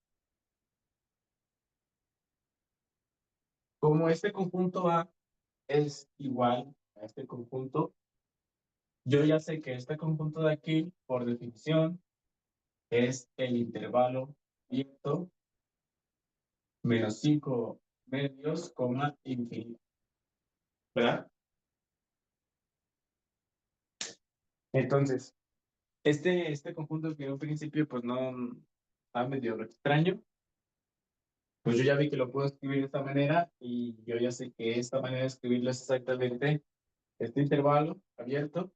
Como este conjunto A es igual a este conjunto, yo ya sé que este conjunto de aquí, por definición, es el intervalo abierto menos 5 medios, coma, infinito, ¿verdad? Entonces, este conjunto que en un principio, pues no está medio extraño, pues yo ya vi que lo puedo escribir de esta manera y yo ya sé que esta manera de escribirlo es exactamente este intervalo abierto.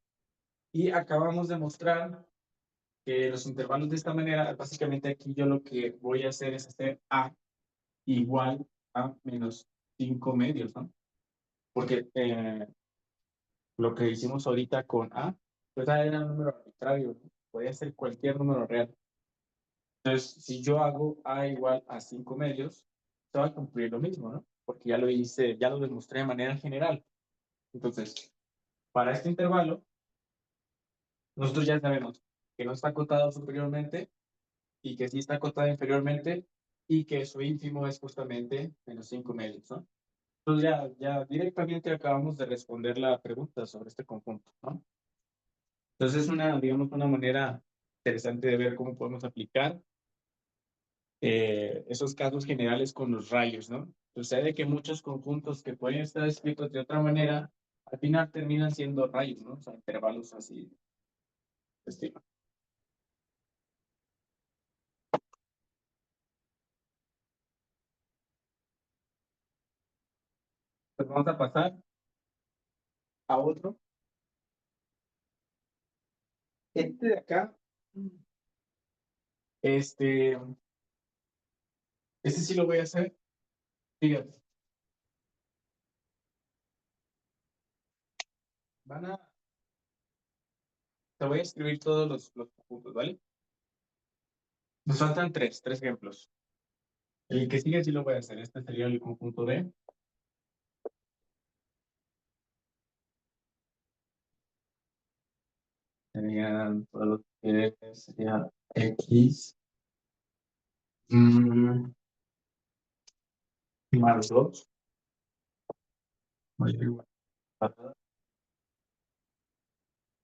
Y acabamos de mostrar que los intervalos de esta manera, básicamente aquí yo lo que voy a hacer es hacer A igual a menos 5 medios, ¿no? Porque lo que hicimos ahorita con A, pues A era un número arbitrario, ¿no? Podía ser cualquier número real. Entonces, si yo hago A igual a 5 medios, se va a cumplir lo mismo, ¿no? Porque ya lo hice, ya lo demostré de manera general. Entonces, para este intervalo, nosotros ya sabemos que no está acotado superiormente y que sí está acotado inferiormente y que su ínfimo es justamente menos 5 medios, ¿no? Entonces ya directamente acabamos de responder la pregunta sobre este conjunto, ¿no? Entonces es una, digamos, una manera interesante de ver cómo podemos aplicar esos casos generales con los rayos, ¿no? Sucede que muchos conjuntos que pueden estar escritos de otra manera, al final terminan siendo rayos, ¿no? O sea, intervalos así de estilo. Pues vamos a pasar a otro. Este de acá, este, este sí lo voy a hacer. Fíjate, van a, te voy a escribir todos los conjuntos, ¿vale? Nos faltan tres ejemplos. El que sigue sí lo voy a hacer. Este sería el conjunto B. serían todo lo que sería X más 2.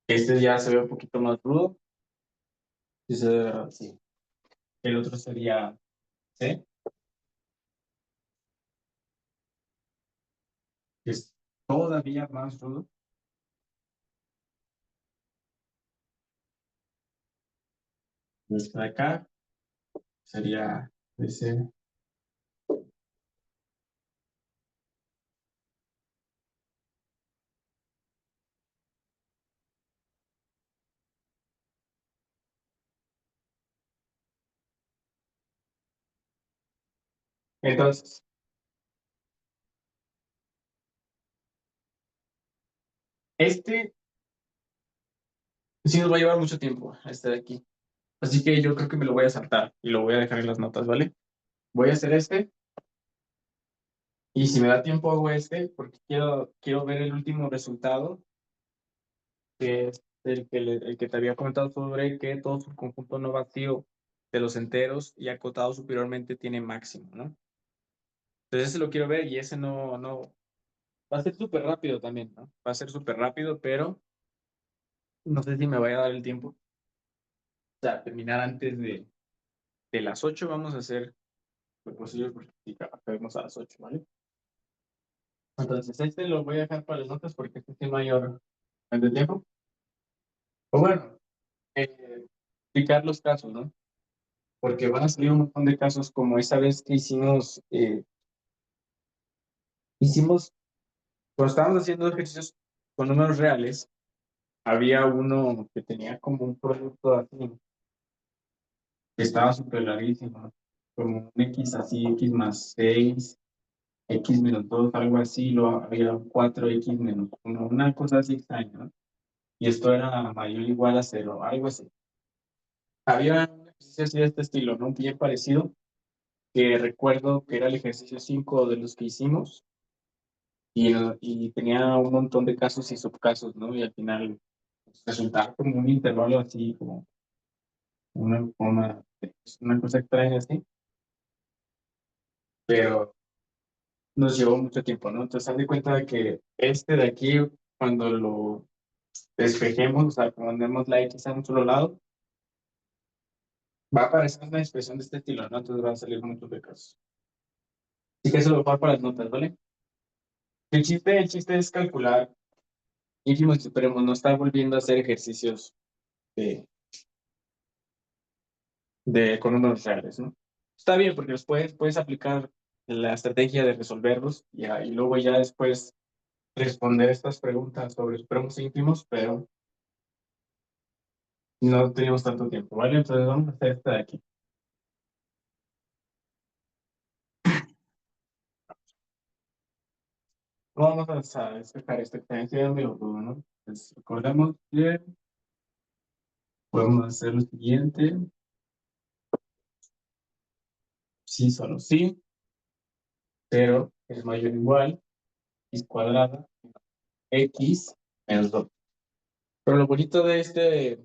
Este ya se ve un poquito más rudo. Sí. El otro sería C, que es todavía más rudo. Este de acá sería ese. Entonces, este sí nos va a llevar mucho tiempo, este de aquí. Así que yo creo que me lo voy a saltar y lo voy a dejar en las notas, ¿vale? Voy a hacer este y si me da tiempo hago este porque quiero ver el último resultado, que es el que te había comentado sobre que todo su conjunto no vacío de los enteros y acotado superiormente tiene máximo, ¿no? Entonces ese lo quiero ver y ese no, va a ser súper rápido también, ¿no? Va a ser súper rápido, pero no sé si me vaya a dar el tiempo. O sea, terminar antes de las 8 vamos a hacer lo posible porque sí, acabemos a las 8, ¿vale? Entonces este lo voy a dejar para las notas porque este es mayor de tiempo. Pues bueno, explicar los casos, ¿no? Porque van a salir un montón de casos como esa vez que cuando estábamos haciendo ejercicios con números reales, había uno que tenía como un producto así, que estaba súper larguísimo, como un X así, X más 6 X menos 2 algo así, lo había un 4X menos 1 una cosa así extraña, ¿no? Y esto era mayor o igual a 0, algo así. Había un ejercicio así de este estilo, ¿no? Bien parecido, que recuerdo que era el ejercicio 5 de los que hicimos, y tenía un montón de casos y subcasos, ¿no? Y al final pues, resultaba como un intervalo así, como una cosa extraña así, pero nos llevó mucho tiempo, ¿no? Entonces, haz de cuenta de que este de aquí, cuando lo despejemos, o sea, cuando mandemos la X a un solo lado, va a aparecer una expresión de este estilo, ¿no? Entonces van a salir muchos de casos. Así que eso lo voy a dejar para las notas, ¿vale? El chiste es calcular ínfimos y supremos, no estar volviendo a hacer ejercicios de, con números reales, ¿no? Está bien porque después puedes aplicar la estrategia de resolverlos y luego ya después responder estas preguntas sobre supremos e ínfimos, pero no tenemos tanto tiempo, ¿vale? Entonces vamos a hacer esta de aquí. Vamos a despejar esta experiencia de todo, ¿no? Entonces, recordemos que podemos hacer lo siguiente. Sí, solo sí. 0 es mayor o igual, x cuadrada, x menos 2. Pero lo bonito de este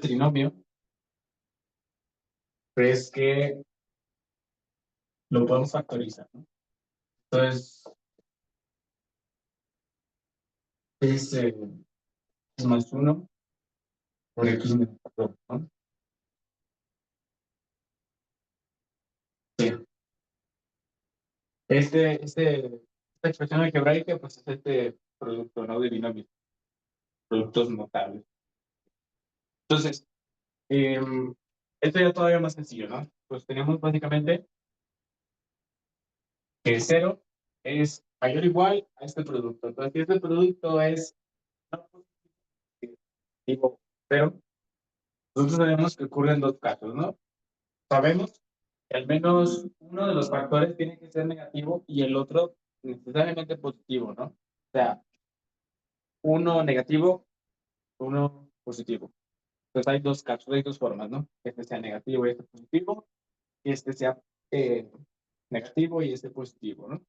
trinomio es que lo podemos factorizar, ¿no? Entonces, es más 1 por x menos 2, ¿no? Sí. Esta expresión algebraica, pues es este producto, ¿no? De binomios, productos notables. Entonces, esto ya todavía más sencillo, ¿no? Pues tenemos básicamente que 0 es mayor o igual a este producto. Entonces, si este producto es no positivo, pero nosotros sabemos que ocurren dos casos, ¿no? Sabemos que al menos uno de los factores tiene que ser negativo y el otro necesariamente positivo, ¿no? O sea, uno negativo, uno positivo. Entonces hay dos casos, hay dos formas, ¿no? Este sea negativo y este positivo, y este sea negativo y este positivo, ¿no?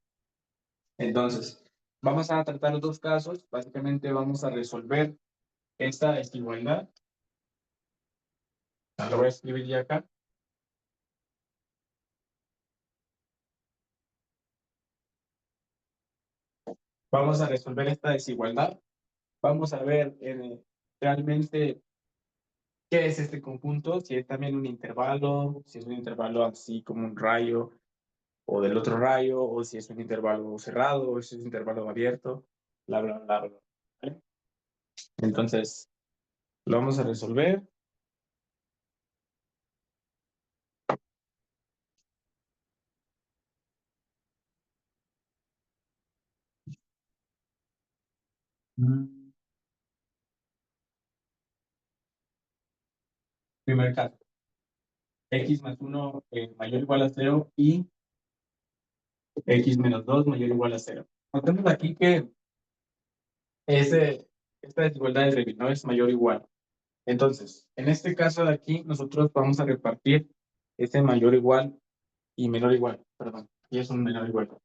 Entonces, Vamos a tratar los dos casos. Básicamente vamos a resolver esta desigualdad. Lo voy a escribir ya acá. Vamos a resolver esta desigualdad. Vamos a ver realmente qué es este conjunto, si es también un intervalo, si es un intervalo así como un rayo o del otro rayo, o si es un intervalo cerrado, o si es un intervalo abierto, bla, bla, bla, bla. ¿Vale? Entonces, lo vamos a resolver. Primer caso, x más 1 mayor o igual a 0 y x menos 2 mayor o igual a 0. Notemos aquí que esta desigualdad de Levy no es mayor o igual. Entonces, en este caso de aquí, nosotros vamos a repartir este mayor o igual y menor o igual. Perdón, y es un menor o igual.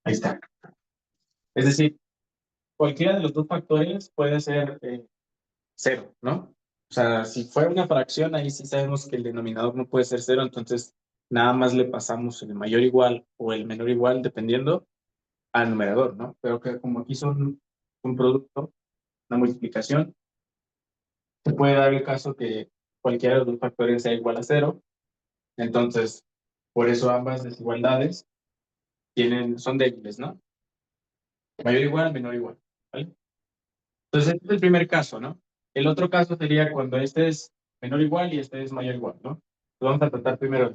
Ahí está. Es decir, cualquiera de los dos factores puede ser 0, ¿no? O sea, si fuera una fracción, ahí sí sabemos que el denominador no puede ser 0, entonces nada más le pasamos el mayor igual o el menor igual, dependiendo al numerador, ¿no? Pero que como aquí son un producto, una multiplicación, se puede dar el caso que cualquiera de los dos factores sea igual a 0, entonces por eso ambas desigualdades son débiles, ¿no? Mayor igual, menor igual, ¿vale? Entonces, este es el primer caso, ¿no? El otro caso sería cuando este es menor igual y este es mayor igual, ¿no? Entonces, vamos a tratar primero.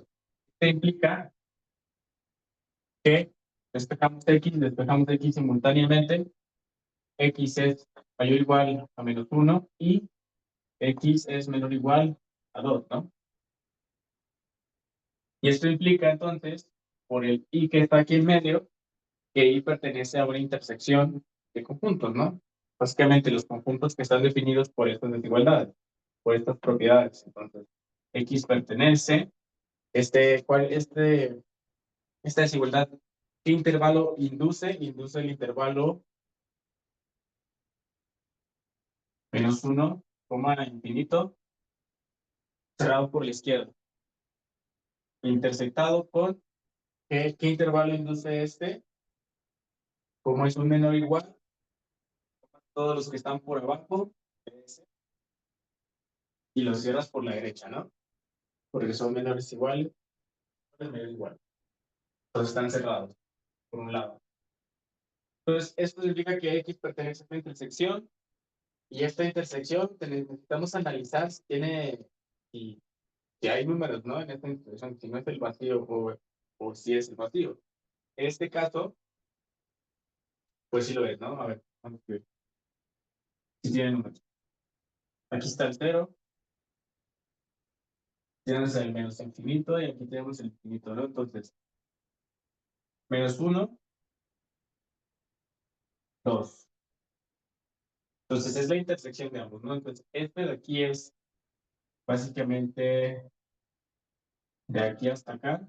Esto implica que despejamos X simultáneamente. X es mayor o igual a menos 1 y X es menor o igual a 2, ¿no? Y esto implica entonces, por el Y que está aquí en medio, que Y pertenece a una intersección de conjuntos, ¿no? Básicamente los conjuntos que están definidos por estas desigualdades, por estas propiedades. Entonces, X pertenece, esta desigualdad, ¿qué intervalo induce? Induce el intervalo menos 1, infinito, cerrado por la izquierda, intersectado con, ¿qué intervalo induce este? Como es un menor o igual, todos los que están por abajo, y los cierras por la derecha, ¿no? Porque son menores iguales, menores igual. Todos están cerrados, por un lado. Entonces, esto significa que X pertenece a una intersección, y esta intersección necesitamos analizar si tiene, si hay números, ¿no? En esta intersección, si no es el vacío o si es el vacío. En este caso, pues sí lo es, ¿no? A ver, vamos a ver. Si tiene números. Aquí está el 0, tenemos el menos infinito y aquí tenemos el infinito, ¿no? Entonces, menos 1, 2. Entonces es la intersección de ambos, ¿no? Entonces, este de aquí es básicamente de aquí hasta acá.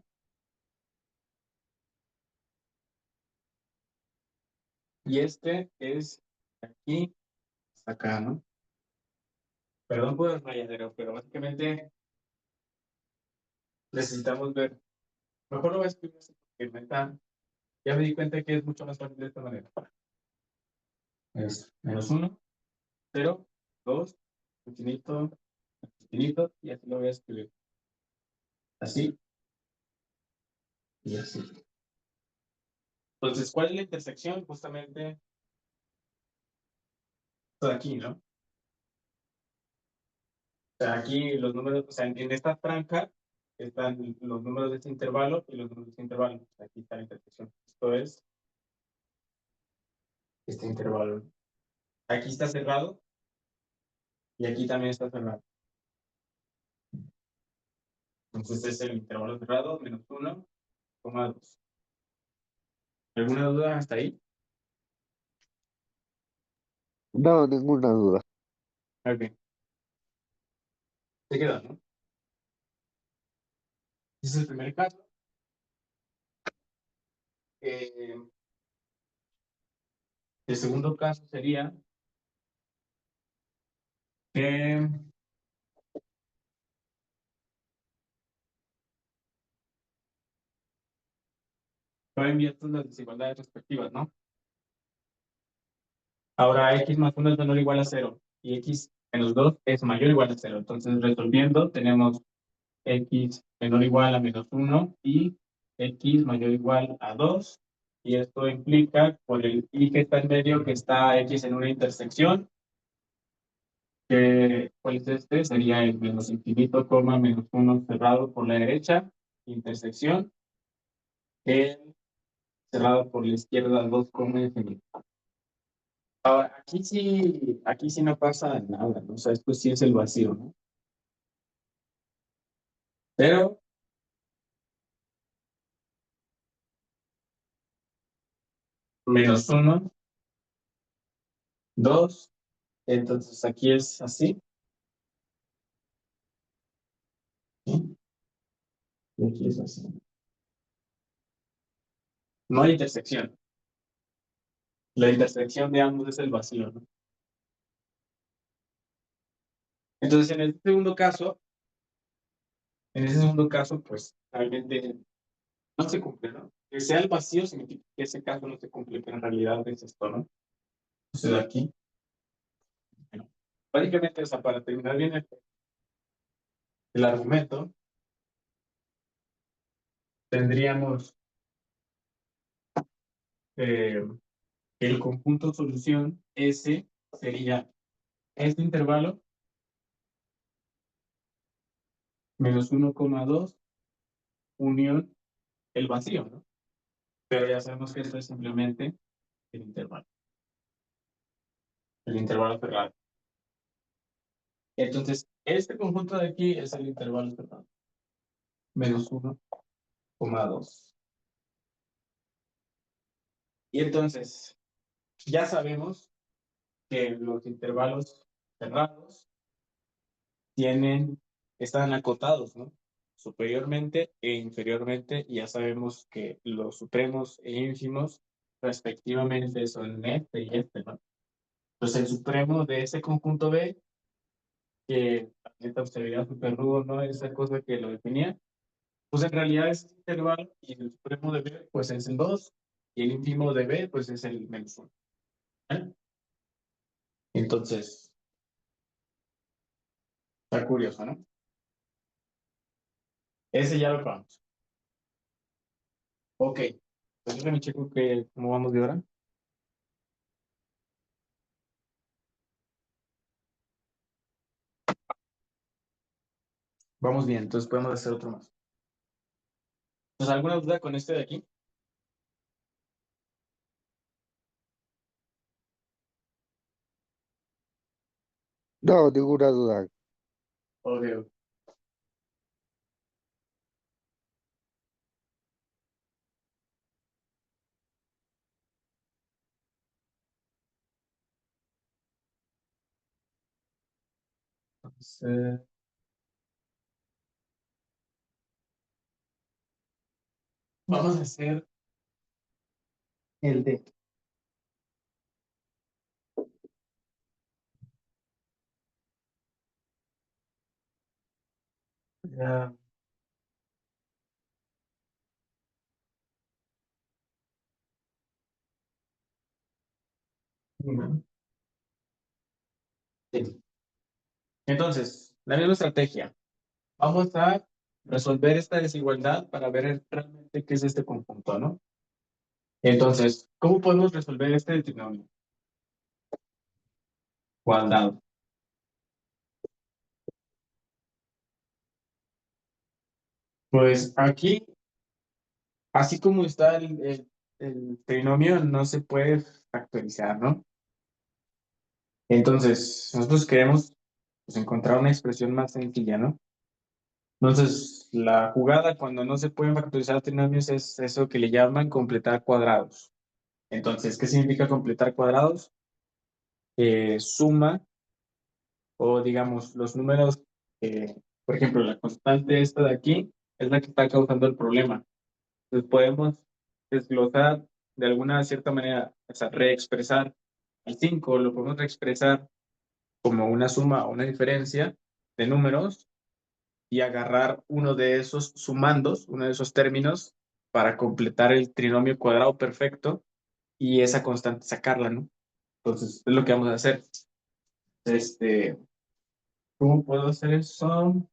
Y este es de aquí hasta acá, ¿no? Perdón por el rayadero, pero básicamente necesitamos ver. Mejor lo voy a escribir así porque ya me di cuenta que es mucho más fácil de esta manera. Es menos 1, 0, 2, infinito, infinito, y así lo voy a escribir. Así y así. Entonces, ¿cuál es la intersección? Justamente esto de aquí, ¿no? O sea, aquí los números, o sea, en esta franja están los números de este intervalo y los números de este intervalo. O sea, aquí está la intersección. Esto es este intervalo. Aquí está cerrado y aquí también está cerrado. Entonces es el intervalo cerrado menos 1, 2. ¿Alguna duda hasta ahí? No, ninguna duda. Ok, se queda, ¿no? Ese es el primer caso. El segundo caso sería que yo invierto las desigualdades respectivas, ¿no? Ahora x más 1 es menor o igual a 0 y x menos 2 es mayor o igual a 0. Entonces, resolviendo, tenemos x menor o igual a menos 1 y x mayor o igual a 2. Y esto implica, por el y que está en medio, que está x en una intersección, que pues este sería el menos infinito, coma, menos 1 cerrado por la derecha, intersección, el cerrado por la izquierda, 2, coma, infinito. Ahora, aquí sí no pasa nada, ¿no? O sea, esto sí es el vacío, ¿no? Pero menos 1, 2, entonces aquí es así, ¿sí? Y aquí es así. No hay intersección. La intersección de ambos es el vacío, ¿no? Entonces, en ese segundo caso, pues realmente no se cumple, ¿no? Que sea el vacío significa que ese caso no se cumple, pero en realidad es esto, ¿no? Entonces aquí, bueno, básicamente, o sea, para terminar bien el argumento, tendríamos eh, el conjunto solución S sería este intervalo menos 1,2 unión el vacío, ¿no? Pero ya sabemos que esto es simplemente el intervalo cerrado. Entonces, este conjunto de aquí es el intervalo cerrado, menos 1,2. Y entonces, ya sabemos que los intervalos cerrados están acotados, ¿no? Superiormente e inferiormente, y ya sabemos que los supremos e ínfimos respectivamente son este y este, ¿no? Entonces el supremo de ese conjunto B, que la neta se veía súper rudo, ¿no? Esa cosa que lo definía, pues en realidad es el intervalo, y el supremo de B, pues es el 2, y el ínfimo de B, pues es el menos 1. ¿Eh? Entonces, está curioso, ¿no? Ese ya lo probamos. Ok, pues déjame checo cómo vamos de hora. Vamos bien, entonces podemos hacer otro más. Pues, ¿alguna duda con este de aquí? No, ninguna duda. Ok. Entonces, vamos a hacer el D. Ya. Bueno, sí. Entonces, la misma estrategia. Vamos a resolver esta desigualdad para ver realmente qué es este conjunto, ¿no? Entonces, ¿cómo podemos resolver este trinomio cuadrado? Pues aquí, así como está el trinomio, no se puede factorizar, ¿no? Entonces, nosotros queremos pues, encontrar una expresión más sencilla, ¿no? Entonces, la jugada cuando no se pueden factorizar trinomios es eso que le llaman completar cuadrados. Entonces, ¿qué significa completar cuadrados? Suma o digamos los números, por ejemplo, la constante esta de aquí es la que está causando el problema. Entonces podemos desglosar de alguna cierta manera o sea, reexpresar el 5, lo podemos reexpresar como una suma o una diferencia de números y agarrar uno de esos sumandos, uno de esos términos, para completar el trinomio cuadrado perfecto y esa constante sacarla, ¿no? Entonces, es lo que vamos a hacer. ¿Cómo puedo hacer eso?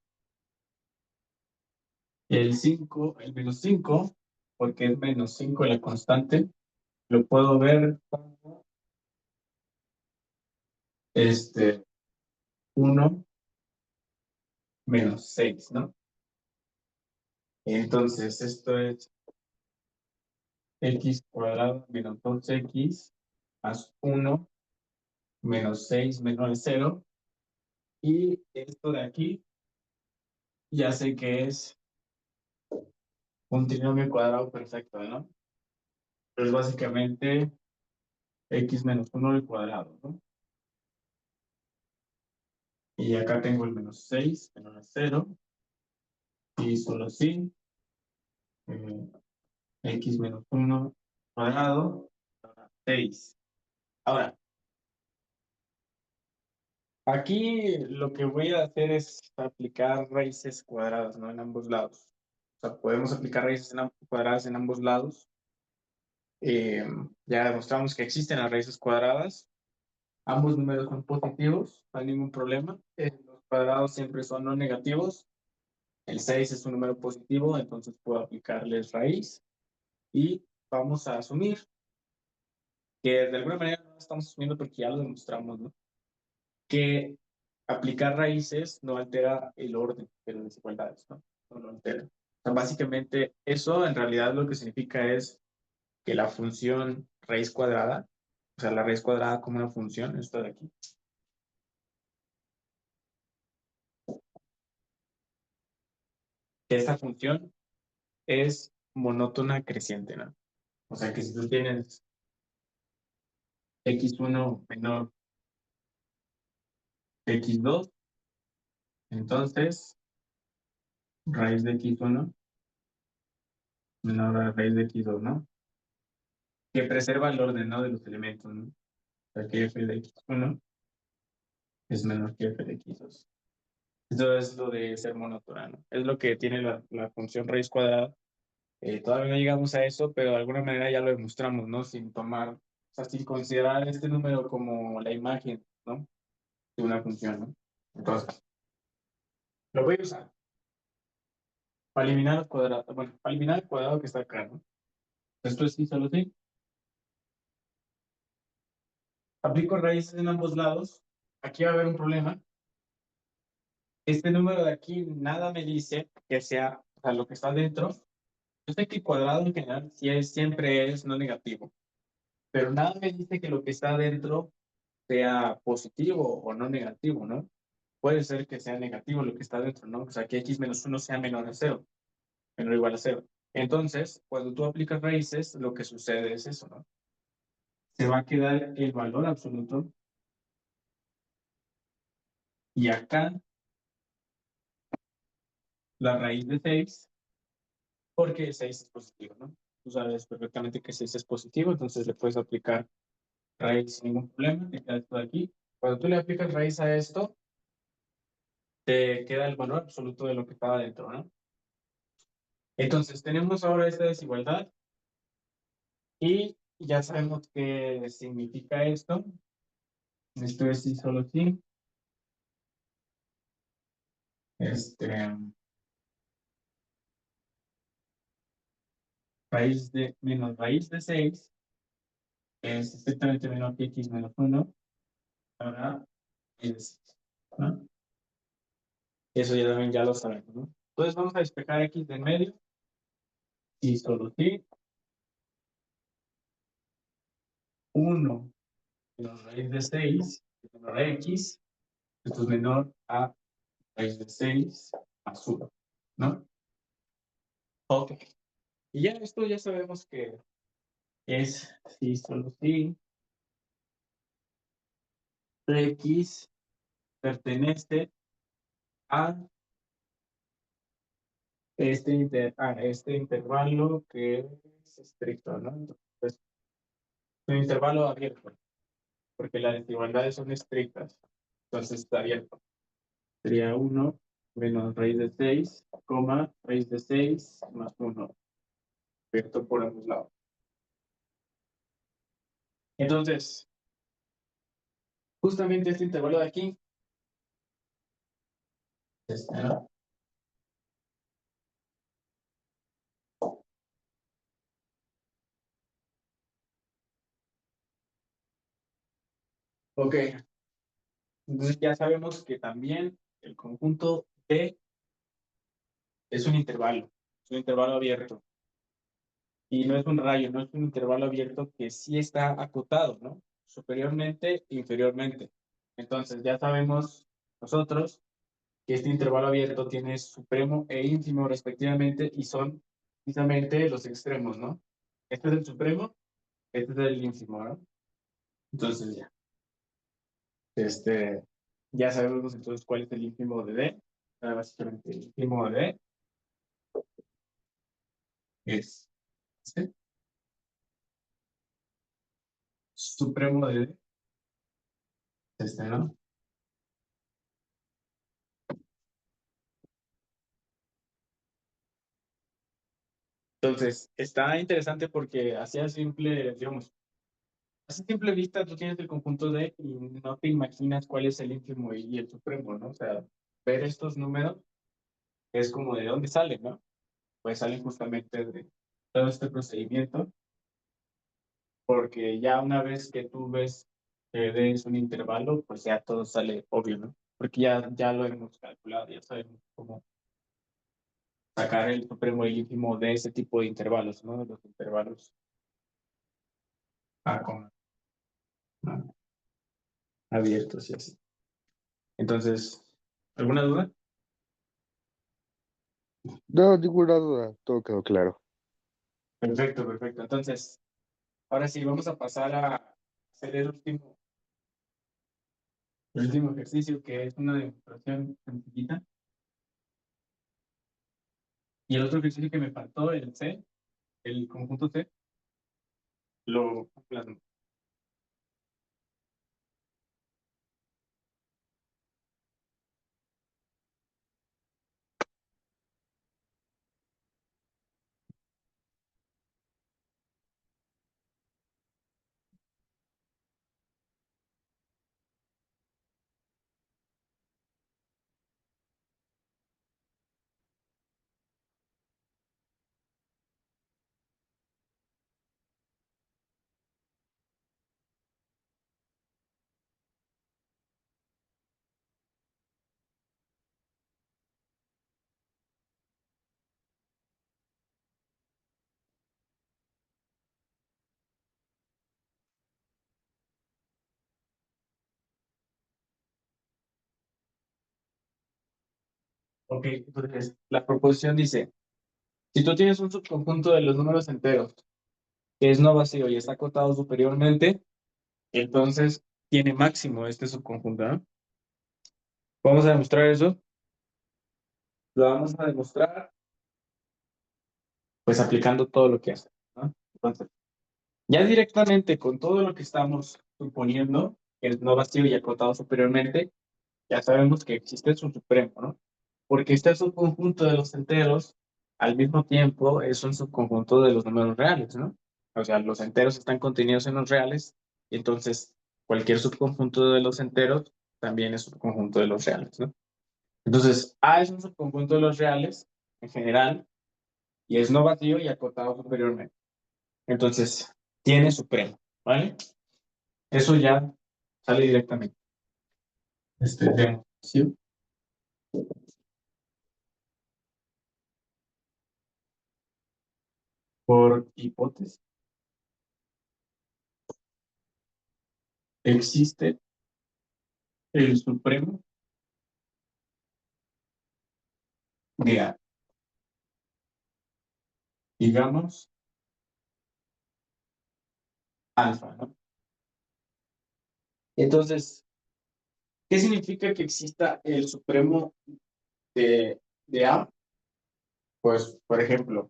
El 5, el menos 5, porque es menos 5 la constante, lo puedo ver como 1 menos 6, ¿no? Entonces, esto es x cuadrado menos 2x más 1 menos 6 menos 0. Y esto de aquí ya sé que es un trinomio cuadrado perfecto, ¿no? Pero es básicamente x menos 1 al cuadrado, ¿no? Y acá tengo el menos 6 menos 0. Y solo así, x menos 1 cuadrado, 6. Ahora, aquí lo que voy a hacer es aplicar raíces cuadradas, ¿no? En ambos lados. O sea, podemos aplicar raíces cuadradas en ambos lados. Ya demostramos que existen las raíces cuadradas. Ambos números son positivos, no hay ningún problema. Los cuadrados siempre son no negativos. El 6 es un número positivo, entonces puedo aplicarles raíz. Y vamos a asumir que de alguna manera no lo estamos asumiendo porque ya lo demostramos, ¿no? Que aplicar raíces no altera el orden de las desigualdades, ¿no? No lo altera. O sea, básicamente, eso en realidad lo que significa es que la función raíz cuadrada, o sea, la raíz cuadrada como una función, esto de aquí, que esta función es monótona creciente, ¿no? O sea, que si tú tienes x1 menor que x2, entonces raíz de x1 menor a raíz de x2, ¿no? Que preserva el orden, ¿no? De los elementos, ¿no? O sea, que f de x1 es menor que f de x2. Esto es lo de ser monótona, ¿no? Es lo que tiene la función raíz cuadrada. Todavía no llegamos a eso, pero de alguna manera ya lo demostramos, ¿no? Sin tomar, o sea, sin considerar este número como la imagen, ¿no? De una función, ¿no? Entonces, lo voy a usar para eliminar el cuadrado, bueno, para eliminar el cuadrado que está acá, ¿no? Esto es sí, solo sí. Aplico raíces en ambos lados. Aquí va a haber un problema. Este número de aquí nada me dice que sea, o sea, lo que está dentro. Yo sé que el cuadrado en general siempre es no negativo, pero nada me dice que lo que está dentro sea positivo o no negativo, ¿no? Puede ser que sea negativo lo que está dentro, ¿no? O sea, que x menos 1 sea menor a 0, menor o igual a 0. Entonces, cuando tú aplicas raíces, lo que sucede es eso, ¿no? Se va a quedar el valor absoluto y acá la raíz de 6, porque 6 es positivo, ¿no? Tú sabes perfectamente que 6 es positivo, entonces le puedes aplicar raíz sin ningún problema, te queda esto de aquí. Cuando tú le aplicas raíz a esto, te queda el valor absoluto de lo que estaba dentro, ¿no? Entonces, tenemos ahora esta desigualdad y ya sabemos qué significa esto. Esto es sí, solo sí. Raíz de menos raíz de 6 es estrictamente menor que x menos 1. Ahora es, ¿no? Eso ya también ya lo sabemos, ¿no? Entonces vamos a despejar x de en medio y solo sí. 1 menos raíz de 6 es menor a x. Esto es menor a raíz de 6 más 1, ¿no? Ok. Y ya esto ya sabemos que es sí, solo sí. X pertenece a este intervalo que es estricto, ¿no? Entonces, un intervalo abierto, porque las desigualdades son estrictas. Entonces está abierto. Sería 1 menos raíz de 6, coma, raíz de 6 más 1. Abierto por ambos lados. Entonces, justamente este intervalo de aquí, ¿no? Ok, entonces ya sabemos que también el conjunto D es un intervalo abierto. Y no es un rayo, no es un intervalo abierto que sí está acotado, ¿no? Superiormente e inferiormente. Entonces ya sabemos nosotros que este intervalo abierto tiene supremo e ínfimo respectivamente y son precisamente los extremos, ¿no? Este es el supremo, este es el ínfimo, ¿no? Entonces ya, ya sabemos entonces cuál es el ínfimo de D. Básicamente el ínfimo de D es este, supremo de D, ¿no? Entonces, está interesante porque así a simple, digamos, a simple vista tú tienes el conjunto D y no te imaginas cuál es el ínfimo y el supremo, ¿no? O sea, ver estos números es como de dónde salen, ¿no? Pues salen justamente de todo este procedimiento, porque ya una vez que tú ves que D es un intervalo, pues ya todo sale obvio, ¿no? Porque ya lo hemos calculado, ya sabemos cómo sacar el supremo y el ínfimo de ese tipo de intervalos, ¿no? Los intervalos A, abiertos y así. Entonces, ¿alguna duda? No, ninguna duda, todo quedó claro. Perfecto, perfecto. Entonces, ahora sí, vamos a pasar a hacer el último ejercicio, que es una demostración sencillita. Y el otro ejercicio que me faltó, el C, el conjunto C, lo plasmo. Ok, entonces, la proposición dice, si tú tienes un subconjunto de los números enteros que es no vacío y está acotado superiormente, entonces tiene máximo este subconjunto, ¿no? Vamos a demostrar eso. Lo vamos a demostrar, pues, aplicando todo lo que hace, ¿no? Entonces, ya directamente con todo lo que estamos suponiendo, que es no vacío y acotado superiormente, ya sabemos que existe un supremo, ¿no? Porque este subconjunto de los enteros, al mismo tiempo, es un subconjunto de los números reales, ¿no? O sea, los enteros están contenidos en los reales, y entonces cualquier subconjunto de los enteros también es subconjunto de los reales, ¿no? Entonces, A es un subconjunto de los reales, en general, y es no vacío y acotado superiormente. Entonces, tiene supremo, ¿vale? Eso ya sale directamente. Demostración por hipótesis. Existe el supremo de A, digamos, alfa, ¿no? Entonces, ¿qué significa que exista el supremo de A? Pues, por ejemplo,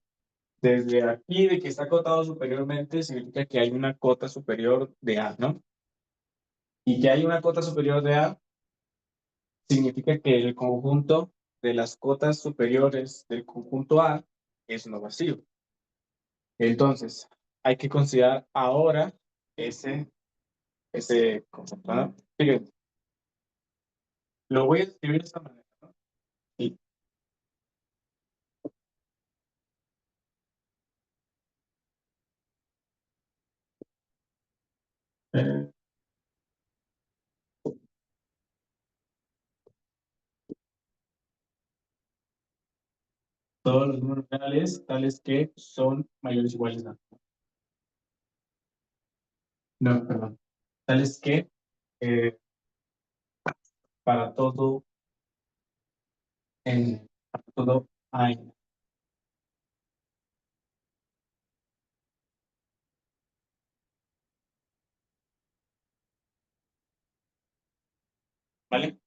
Desde aquí, de que está acotado superiormente, significa que hay una cota superior de A, ¿no? Y que hay una cota superior de A, significa que el conjunto de las cotas superiores del conjunto A es no vacío. Entonces, hay que considerar ahora ese concepto, ¿no? Fíjense, lo voy a escribir de esta manera, ¿no? Sí. Eh, todos los números reales, tales que son mayores o iguales a. No, perdón. Tales que eh, para todo para todo hay, ¿vale?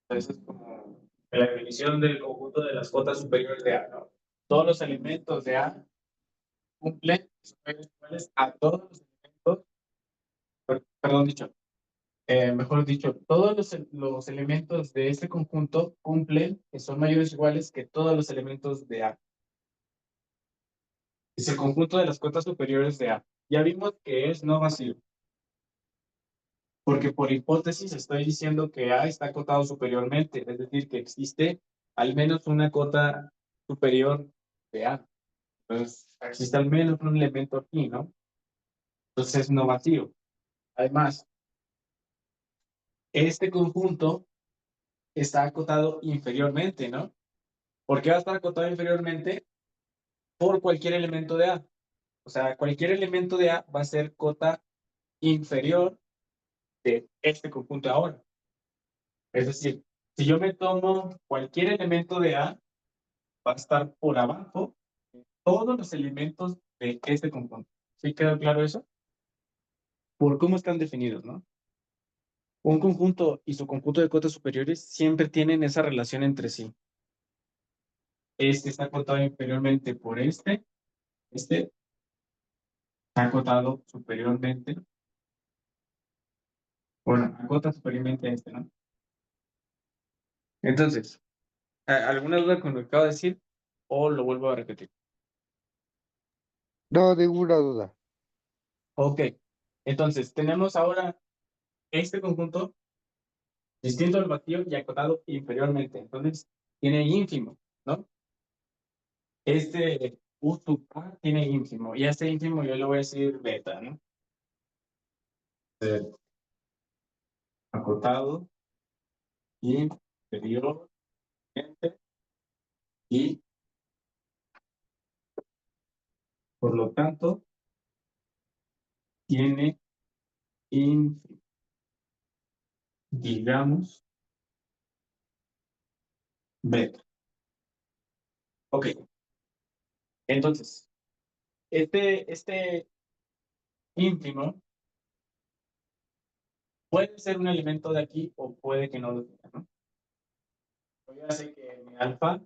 Entonces es como la definición del conjunto de las cotas superiores de A, ¿no? Todos los elementos de A cumplen, son iguales a todos los elementos, perdón dicho, mejor dicho, todos los elementos de este conjunto cumplen, que son mayores o iguales que todos los elementos de A. Es el conjunto de las cotas superiores de A. Ya vimos que es no vacío, porque por hipótesis estoy diciendo que A está acotado superiormente, es decir, que existe al menos una cota superior de A. Entonces, existe al menos un elemento aquí, ¿no? Entonces es no vacío. Además, este conjunto está acotado inferiormente, ¿no? ¿Por qué va a estar acotado inferiormente? Por cualquier elemento de A. O sea, cualquier elemento de A va a ser cota inferior de este conjunto de ahora. Es decir, si yo me tomo cualquier elemento de A, va a estar por abajo de todos los elementos de este conjunto. ¿Sí quedó claro eso? Por cómo están definidos, ¿no? Un conjunto y su conjunto de cotas superiores siempre tienen esa relación entre sí. Este está acotado inferiormente por este está acotado superiormente, bueno, acota superiormente a este, ¿no? Entonces, ¿alguna duda con lo que acabo de decir o lo vuelvo a repetir? No, ninguna duda. Ok, entonces tenemos ahora este conjunto distinto al vacío y acotado inferiormente. Entonces, tiene ínfimo, ¿no? Este U sub A tiene ínfimo y a este ínfimo yo le voy a decir beta, ¿no? Acotado inferiormente y por lo tanto tiene ínfimo, digamos, beta. Ok, entonces, este ínfimo puede ser un elemento de aquí o puede que no lo sea, ¿no? Yo ya sé que mi alfa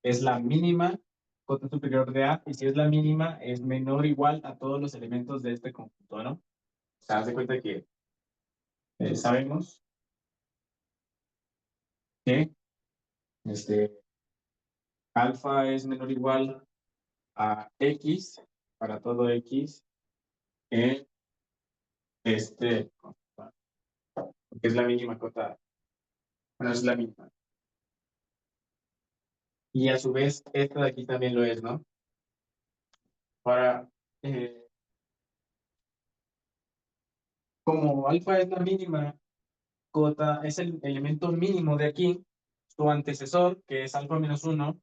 es la mínima cota superior de A y si es la mínima es menor o igual a todos los elementos de este conjunto, ¿no? O sea, haz de cuenta que sabemos que este, alfa es menor o igual a X para todo X en este, que es la mínima cota, bueno, es la misma. Y a su vez, esta de aquí también lo es, ¿no? Para, eh, como alfa es la mínima cota, es el elemento mínimo de aquí, su antecesor, que es alfa menos 1,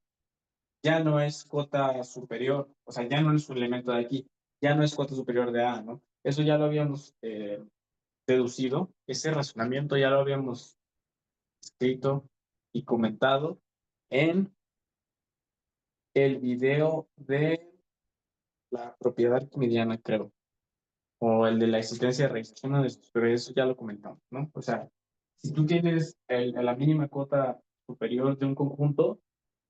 ya no es cota superior, o sea, ya no es un elemento de aquí, ya no es cota superior de A, ¿no? Eso ya lo habíamos deducido, ese razonamiento ya lo habíamos escrito y comentado en el video de la propiedad arquimediana, creo, o el de la existencia de raíces, uno de esos, pero eso ya lo comentamos, ¿no? O sea, si tú tienes la mínima cota superior de un conjunto,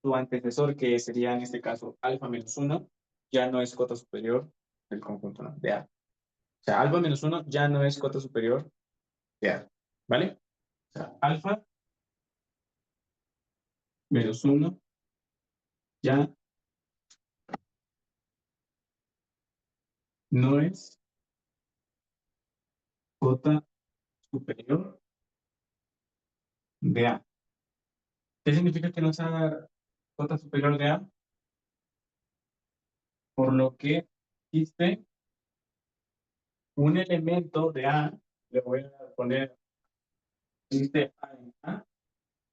tu antecesor, que sería en este caso alfa menos 1, ya no es cota superior del conjunto, ¿no? De A. O sea, alfa menos 1 ya no es cota superior de A, ¿vale? O sea, alfa menos 1 ya no es cota superior de A. ¿Qué significa que no sea cota superior de A? Por lo que existe un elemento de A, le voy a poner, existe A en A,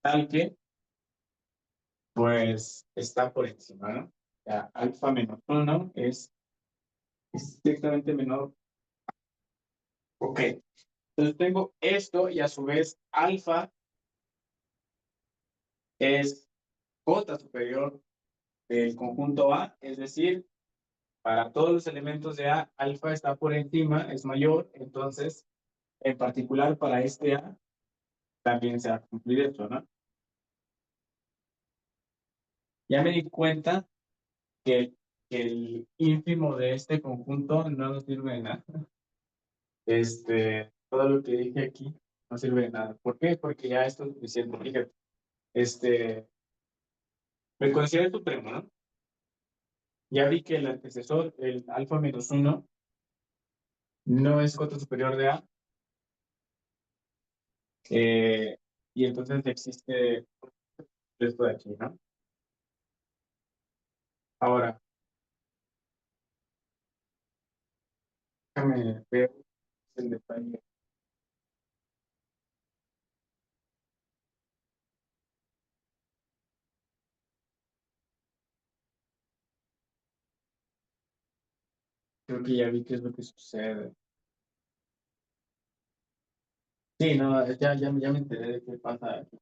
tal que, pues, está por encima, ¿no? O sea, alfa menos 1 es estrictamente menor. Ok, entonces tengo esto y a su vez alfa es cota superior del conjunto A, es decir, para todos los elementos de A, alfa está por encima, es mayor, entonces, en particular para este A, también se va a cumplir esto, ¿no? Ya me di cuenta que el ínfimo de este conjunto no nos sirve de nada. Todo lo que dije aquí no sirve de nada. ¿Por qué? Porque ya esto es suficiente. Fíjate, me considero el supremo, ¿no? Ya vi que el antecesor, el alfa menos 1, no es cota superior de A. Y entonces existe esto de aquí, ¿no? Ahora, déjame ver el detalle. Creo que ya vi qué es lo que sucede. Sí, no, ya me enteré de qué pasa aquí.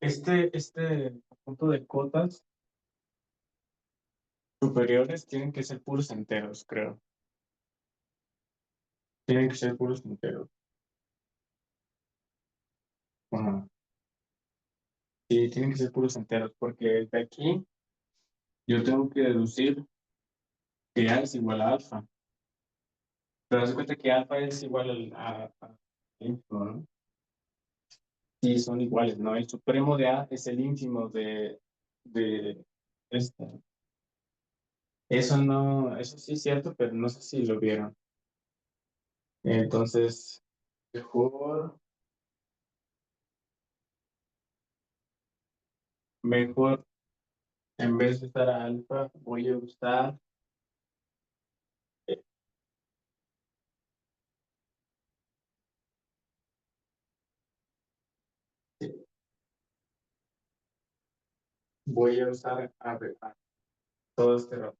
Este conjunto de cotas superiores tienen que ser puros enteros, creo. Tienen que ser puros enteros. Ajá. Sí, tienen que ser puros enteros, porque de aquí yo tengo que deducir que A es igual a alfa. Pero haz de cuenta que alfa es igual a ínfimo, ¿no? Sí, son iguales, ¿no? El supremo de A es el ínfimo de esta. Eso no, eso sí es cierto, pero no sé si lo vieron. Entonces, mejor, mejor, en vez de usar a alfa, voy a usar, eh, voy a usar a todo este rato.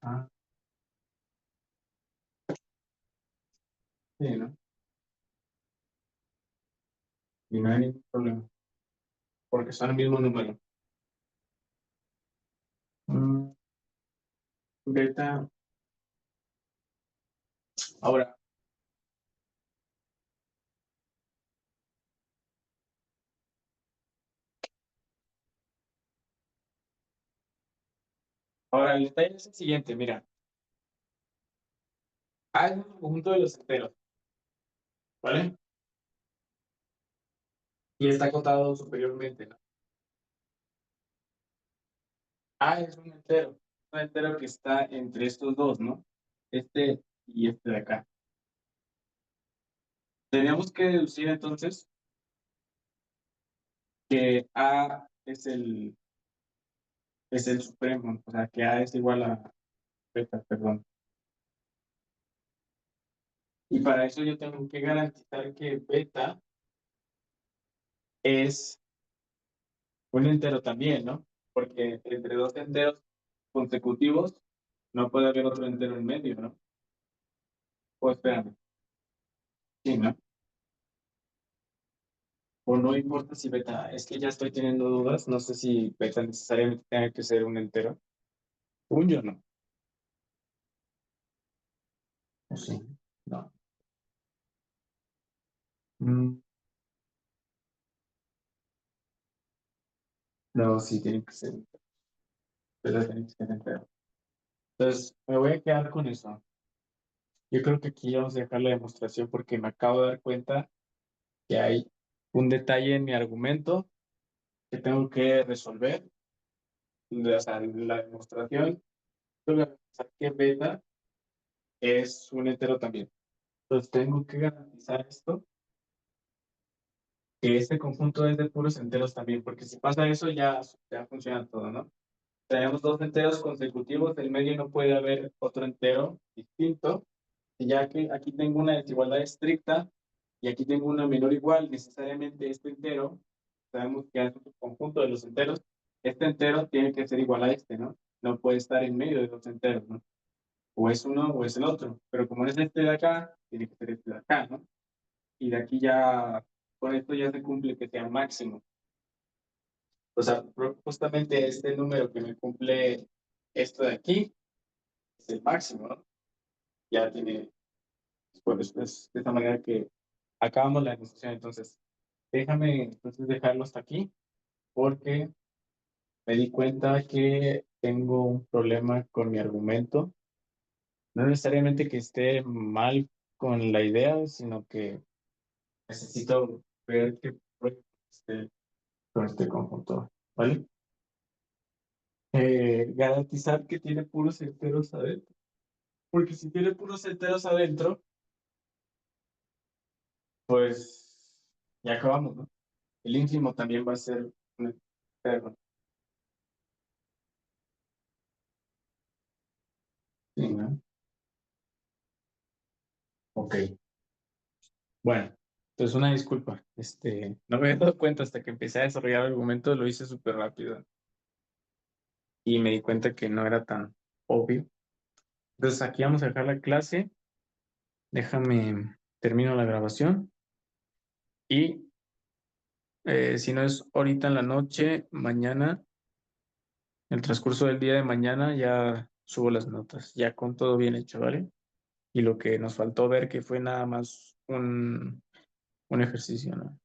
Ah, sí, ¿no? Y no hay ningún problema, porque son el mismo número. Mm, beta, ahora, ahora el detalle es el siguiente, mira, A es un conjunto de los enteros, ¿vale? Y está acotado superiormente, ¿no? A es un entero que está entre estos dos, ¿no? Este y este de acá. Tenemos que deducir entonces que A es el supremo, o sea, que A es igual a beta, perdón. Y para eso yo tengo que garantizar que beta es un entero también, ¿no? Porque entre dos enteros consecutivos no puede haber otro entero en medio, ¿no? O espérame, sí, ¿no? O no importa si beta, es que ya estoy teniendo dudas, no sé si beta necesariamente tenga que ser un entero. Según yo no. O sí, no. Mm, no, sí, tiene que ser. Beta tiene que ser entero. Entonces, me voy a quedar con eso. Yo creo que aquí vamos a dejar la demostración porque me acabo de dar cuenta que hay un detalle en mi argumento que tengo que resolver. O sea, la demostración, tengo que pensar que beta es un entero también. Entonces, tengo que garantizar esto, que este conjunto es de puros enteros también, porque si pasa eso ya funciona todo, ¿no? Tenemos dos enteros consecutivos, del medio no puede haber otro entero distinto, y ya que aquí tengo una desigualdad estricta y aquí tengo una menor igual, necesariamente este entero, sabemos que es un conjunto de los enteros, este entero tiene que ser igual a este, ¿no? No puede estar en medio de los enteros, ¿no? O es uno o es el otro, pero como es este de acá, tiene que ser este de acá, ¿no? Y de aquí ya, con esto ya se cumple que sea máximo. O sea, justamente este número que me cumple esto de aquí es el máximo, ¿no? Ya tiene, pues, es de esta manera que acabamos la discusión. Entonces, déjame entonces dejarlo hasta aquí, porque me di cuenta que tengo un problema con mi argumento. No necesariamente que esté mal con la idea, sino que necesito ver qué puede esté con este conjunto, ¿vale? Garantizar que tiene puros enteros adentro. Porque si tiene puros enteros adentro, pues ya acabamos, ¿no? El ínfimo también va a ser un entero. Sí, ¿no? Ok. Bueno, entonces una disculpa. No me había dado cuenta hasta que empecé a desarrollar el argumento, lo hice súper rápido y me di cuenta que no era tan obvio. Entonces aquí vamos a dejar la clase. Déjame, termino la grabación y si no es ahorita en la noche, mañana, en el transcurso del día de mañana, ya subo las notas, ya con todo bien hecho, ¿vale? Y lo que nos faltó ver que fue nada más un ejercicio, ¿no?